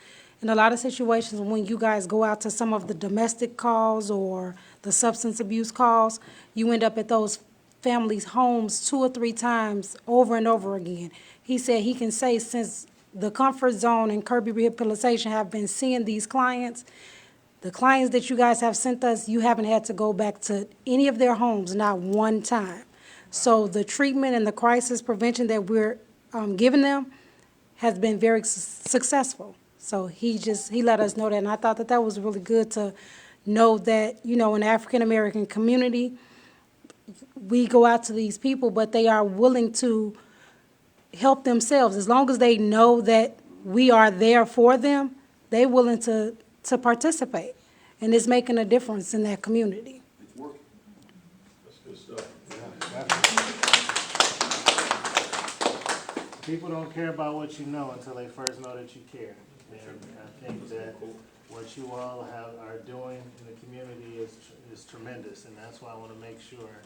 in a lot of situations when you guys go out to some of the domestic calls or the substance abuse calls, you end up at those families' homes 2 or 3 times over and over again. He said he can say since the Comfort Zone and Kirby Rehabilitation have been seeing these clients, the clients that you guys have sent us, you haven't had to go back to any of their homes, not one time. So the treatment and the crisis prevention that we're giving them has been very successful. So he let us know that, and I thought that was really good to know that, you know, in the African-American community, we go out to these people, but they are willing to help themselves. As long as they know that we are there for them, they're willing to participate. And it's making a difference in that community. It's working. That's good stuff. People don't care about what you know until they first know that you care. And I think that what you all are doing in the community is tremendous, and that's why I want to make sure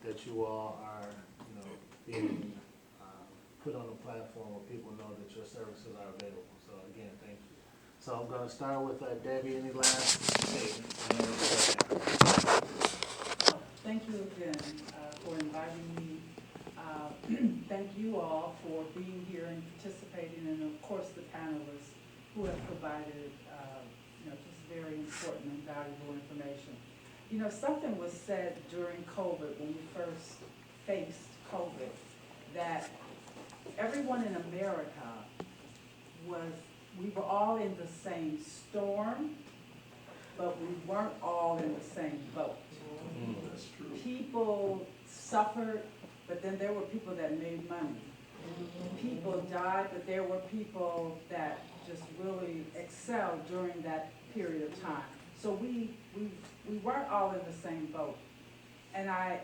that you all are, you know, being put on a platform where people know that your services are available. So again, thank you. So I'm going to start with Debbie. Any last statements? Thank you again for inviting me. Thank you all for being here and participating, and of course the panelists who have provided, you know, just very important and valuable information. You know, something was said during COVID, when we first faced COVID, that everyone in America we were all in the same storm, but we weren't all in the same boat. That's true. People suffered, but then there were people that made money. People died, but there were people that just really excelled during that period of time. So we weren't all in the same boat. And I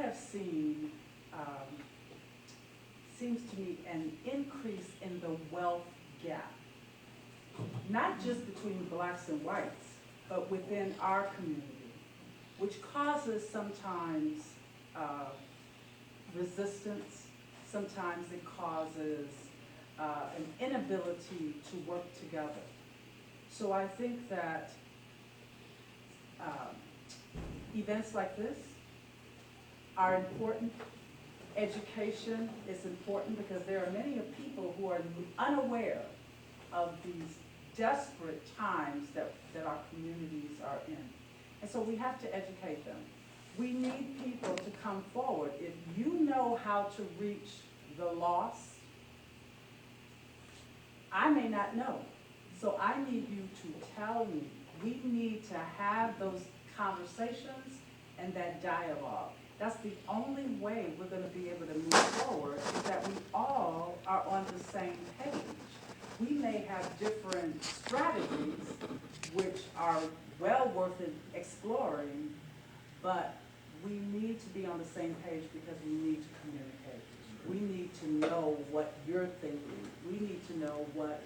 have seen, seems to me, an increase in the wealth gap. Not just between blacks and whites, but within our community, which causes sometimes resistance. Sometimes it causes an inability to work together. So I think that events like this are important. Education is important because there are many people who are unaware of these desperate times that our communities are in. And so we have to educate them. We need people to come forward. If you know how to reach the lost, I may not know. So I need you to tell me. We need to have those conversations and that dialogue. That's the only way we're going to be able to move forward, is that we all are on the same page. We may have different strategies, which are well worth exploring, but we need to be on the same page because we need to communicate. We need to know what you're thinking. We need to know what,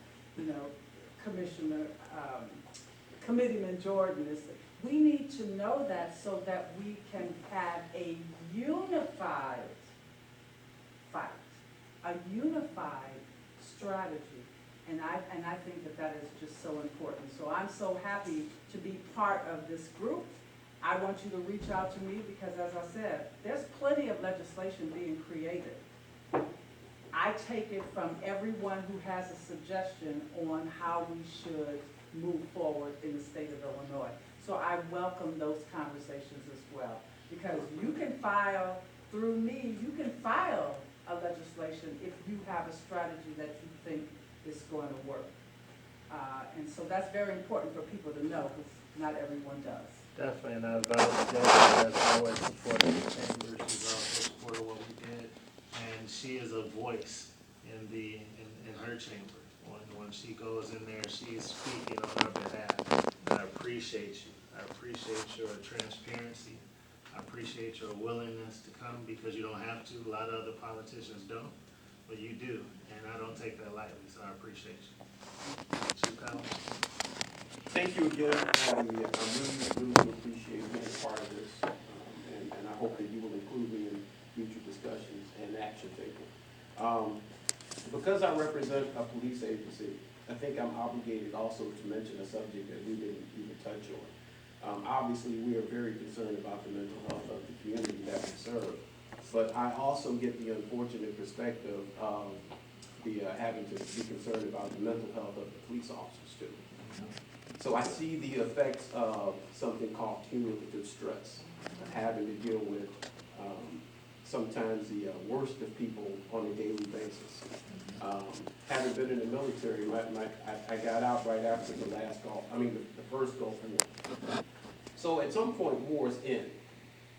Committeeman Jordan is thinking. We need to know that so that we can have a unified fight, a unified strategy. And I think that is just so important. So I'm so happy to be part of this group. I want you to reach out to me because, as I said, there's plenty of legislation being created. I take it from everyone who has a suggestion on how we should move forward in the state of Illinois. So I welcome those conversations as well, because you can file through me, you can file a legislation if you have a strategy that you think is going to work. And so that's very important for people to know, because not everyone does. Definitely, and I value Debbie has always supported the chamber. She's also supported what we did, and she is a voice in her chamber. When she goes in there, she is speaking on our behalf. And I appreciate you. I appreciate your transparency. I appreciate your willingness to come, because you don't have to. A lot of other politicians don't, but you do, and I don't take that lightly. So I appreciate you. Chief Collins? Thank you again. I really appreciate being a part of this, and I hope that you will include me in future discussions and action taken. Because I represent a police agency, I think I'm obligated also to mention a subject that we didn't even touch on. Obviously, we are very concerned about the mental health of the community that we serve, but I also get the unfortunate perspective of having to be concerned about the mental health of the police officers too. So I see the effects of something called cumulative stress, having to deal with sometimes the worst of people on a daily basis. Having been in the military, I got out right after the first Gulf War. So at some point, war's in.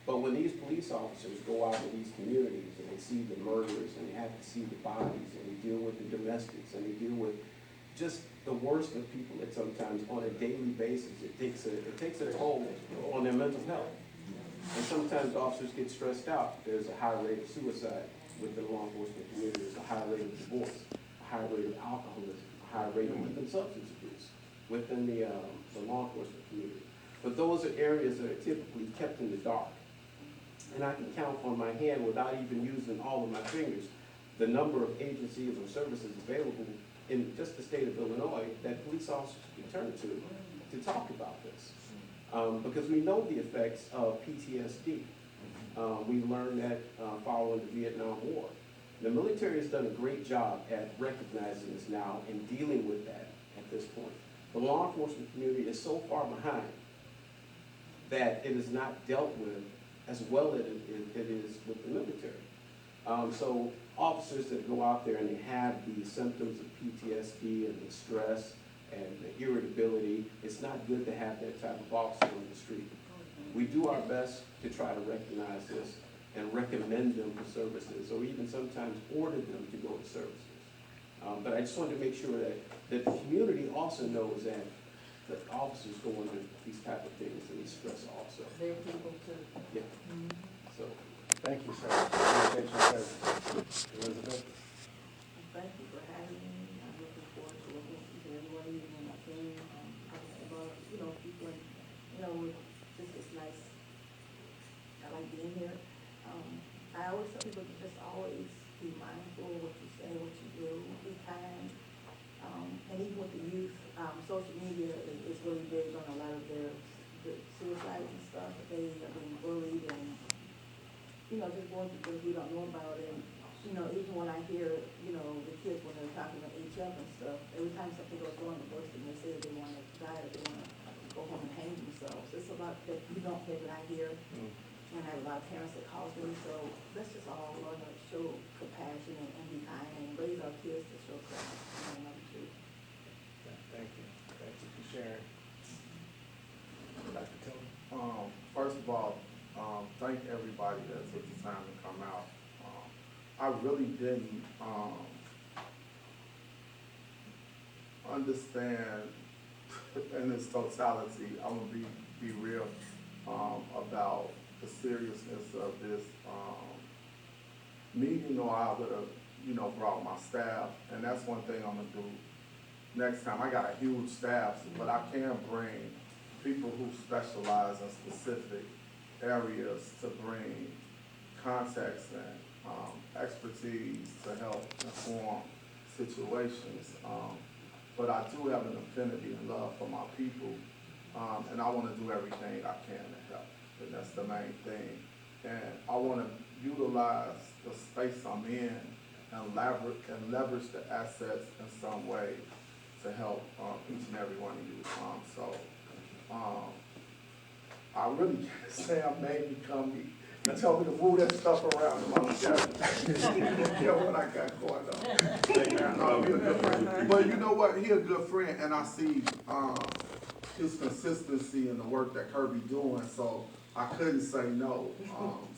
But when these police officers go out in these communities and they see the murders and they have to see the bodies and they deal with the domestics and they deal with just the worst of people, that sometimes on a daily basis it takes a toll on their mental health. And sometimes officers get stressed out. There's a high rate of suicide within the law enforcement community. There's a high rate of divorce, a high rate of alcoholism, a high rate of even substance abuse within the law enforcement community. But those are areas that are typically kept in the dark. And I can count on my hand, without even using all of my fingers, the number of agencies or services available in just the state of Illinois that police officers can turn to talk about this. Because we know the effects of PTSD. We learned that following the Vietnam War. The military has done a great job at recognizing this now and dealing with that at this point. The law enforcement community is so far behind that it is not dealt with as well as it is with the military. So officers that go out there and they have the symptoms of PTSD and the stress and the irritability, it's not good to have that type of officer on the street. We do our best to try to recognize this and recommend them for services, or even sometimes order them to go to services. But I just wanted to make sure that the community also knows that the officers go under these type of things and these stress also. They're people too. Yeah. So, Thank you, sir. Appreciate your service. Elizabeth? Thank you for having me. I'm looking forward to working with each and every one of you and my team. About, people, it's nice. I like being here. I always tell people to just always be mindful of what you say, what you do, be kind. And even with the youth, social media is really big on a lot of the suicides and stuff. They are being bullied and, just going through things we don't know about. And, even when I hear, the kids when they're talking about HF and stuff, every time something goes wrong, the first thing they say is they want to die or they want to go home and hang themselves. It's a lot that you don't hear that I hear. And I have a lot of parents that call me, so let's just all learn to show compassion and be kind and raise our kids to show compassion and love too. Thank you. Thank you for sharing. Dr. Tillman? First of all, thank everybody that took the time to come out. I really didn't understand in its totality, I'm gonna be real, about the seriousness of this meeting, or I would have, brought my staff, and that's one thing I'm gonna do next time. I got a huge staff, but I can bring people who specialize in specific areas to bring context and expertise to help inform situations. But I do have an affinity and love for my people, and I want to do everything I can to help, and that's the main thing. And I want to utilize the space I'm in and leverage the assets in some way to help each and every one of you. I really can't say I made me come here. You told me to move that stuff around in my schedule. What I got going on. He a good friend. But you know what? He a good friend, and I see his consistency in the work that Kirby doing, so I couldn't say no.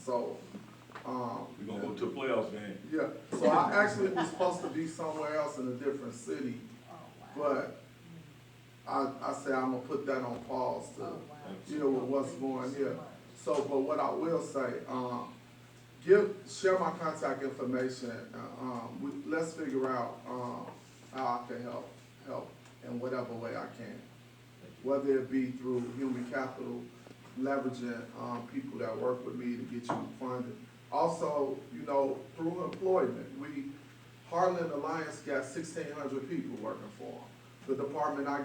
We're gonna go to a playoffs game. Yeah, so I actually was supposed to be somewhere else in a different city, but I said I'm gonna put that on pause to deal with what's going here. So, but what I will say, share my contact information. Let's figure out how I can help in whatever way I can, whether it be through human capital, leveraging people that work with me to get you funded. Also, through employment. Harlan Alliance got 1,600 people working for them. The department I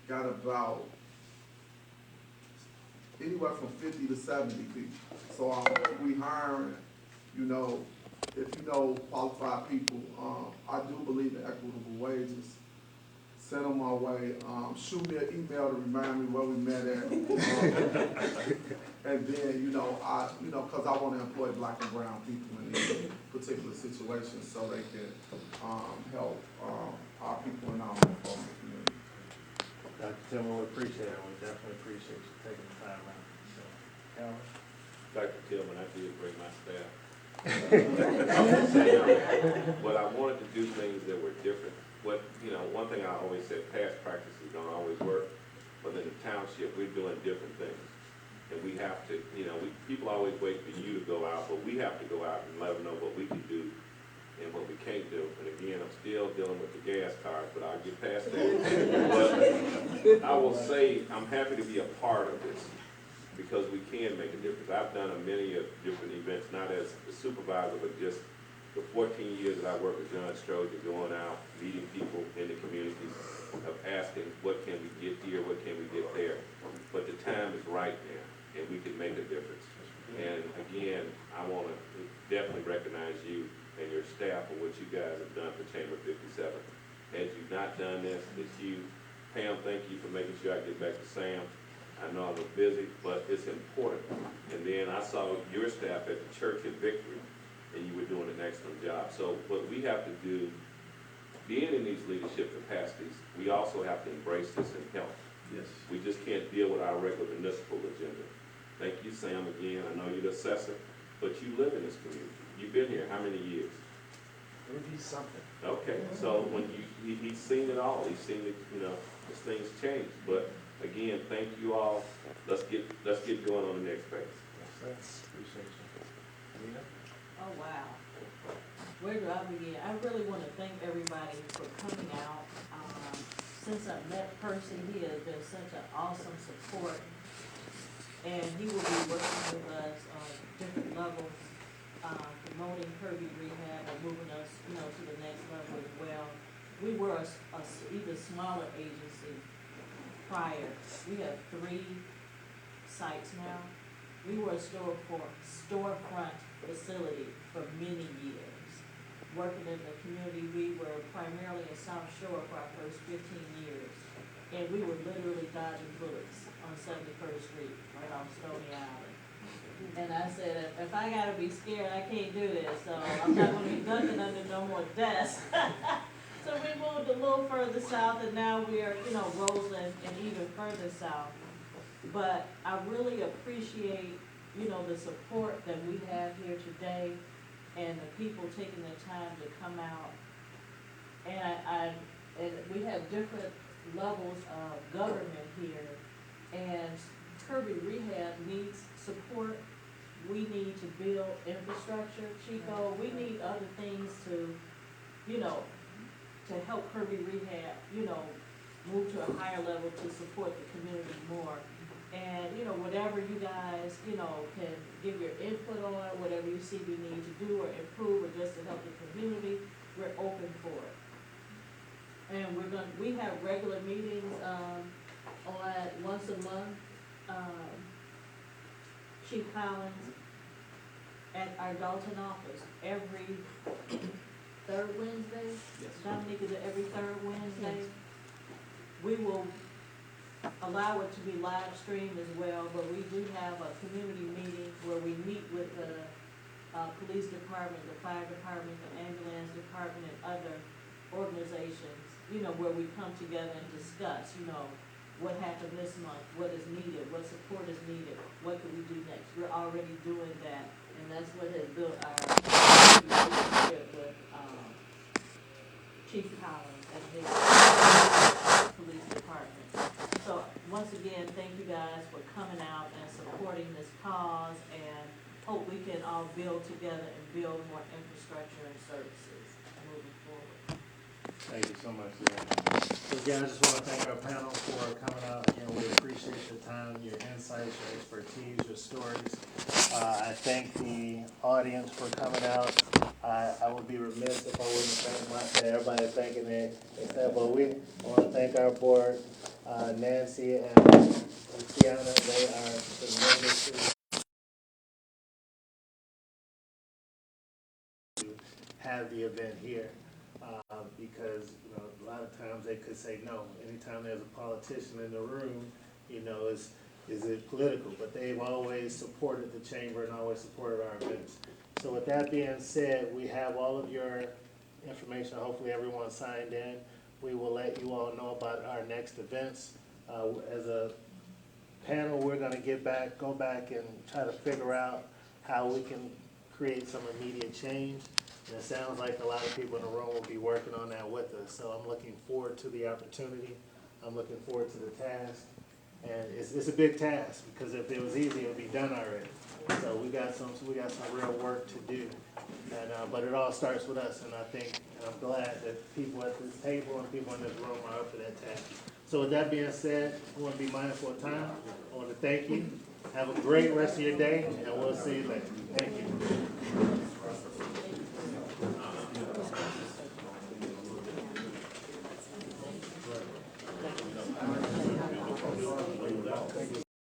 got about anywhere from 50 to 70 people. So we hiring, if qualified people. I do believe in equitable wages. Send them my way. Shoot me an email to remind me where we met at. And then, cause I want to employ black and brown people in these particular situations so they can help our people in our informal community. Dr. Tillman, we appreciate it. We definitely appreciate you taking the time out. So, Carol? Dr. Tillman, I did bring my staff. I'm just saying, but I wanted to do things that were different. One thing I always said, past practices don't always work, but in the township, we're doing different things. And we have to, people always wait for you to go out, but we have to go out and let them know what we can do and what we can't do. And again, I'm still dealing with the gas cars, but I'll get past that. But I will say, I'm happy to be a part of this because we can make a difference. I've done many of different events, not as a supervisor, but just the 14 years that I worked with John Stroger, going out, meeting people in the communities, of asking, what can we get here, what can we get there? But the time is right now, and we can make a difference. And again, I want to definitely recognize you and your staff for what you guys have done for Chamber 57. Had you not done this, it's you. Pam, thank you for making sure I get back to Sam. I know I was busy, but it's important. And then I saw your staff at the church at Victory, and you were doing an excellent job. So what we have to do, being in these leadership capacities, we also have to embrace this and help. Yes. We just can't deal with our regular municipal agenda. Thank you, Sam, again. I know you're the assessor, but you live in this community. You've been here how many years? Maybe something. Okay, so when he's seen it all. He's seen it, as things change. But again, thank you all. Let's get going on the next phase. Appreciate you. Nina? Oh, wow. Where do I begin? I really want to thank everybody for coming out. Since I met Percy, he has been such an awesome support. And he will be working with us on different levels, promoting Kirby Rehab and moving us, to the next level as well. We were a even smaller agency prior. We have 3 sites now. We were a storefront facility for many years. Working in the community, we were primarily in South Shore for our first 15 years. And we were literally dodging bullets on 71st Street, right off Stony Island. And I said, if I gotta be scared, I can't do this, so I'm not gonna be ducking under no more desks. So we moved a little further south, and now we are, Roseland and even further south. But I really appreciate, the support that we have here today, and the people taking the time to come out. And and we have different levels of government here, and Kirby Rehab needs support. We need to build infrastructure, Chico. We need other things to, to help Kirby Rehab, move to a higher level to support the community more. And, whatever you guys, can give your input on, whatever you see we need to do or improve or just to help the community, we're open for it. And we have regular meetings, once a month, Chief Collins at our Dalton office, every 3rd Wednesday. Yes. Dominique, is it every 3rd Wednesday? We will allow it to be live streamed as well, but we do have a community meeting where we meet with the police department, the fire department, the ambulance department, and other organizations, where we come together and discuss, what happened this month, what is needed, what support is needed, what can we do next. We're already doing that, and that's what has built our relationship with Chief Collins and his police department. So, once again, thank you guys for coming out and supporting this cause, and hope we can all build together and build more infrastructure and services moving forward. Thank you so much, Leanne. So again, I just want to thank our panel for coming out. Again, we appreciate your time, your insights, your expertise, your stories. I thank the audience for coming out. I would be remiss if I wouldn't thank everybody thanking their staff, but we want to thank our board, Nancy and Tiana. They are tremendous to have the event here. Because, a lot of times they could say no. Anytime there's a politician in the room, is it political? But they've always supported the chamber and always supported our events. So with that being said, we have all of your information. Hopefully everyone signed in. We will let you all know about our next events. As a panel, we're going to go back and try to figure out how we can create some immediate change. And it sounds like a lot of people in the room will be working on that with us. So I'm looking forward to the opportunity. I'm looking forward to the task. And it's a big task, because if it was easy, it would be done already. So we got some real work to do. And but it all starts with us, and I'm glad that people at this table and people in this room are up for that task. So with that being said, I want to be mindful of time. I want to thank you. Have a great rest of your day, and we'll see you later. Thank you.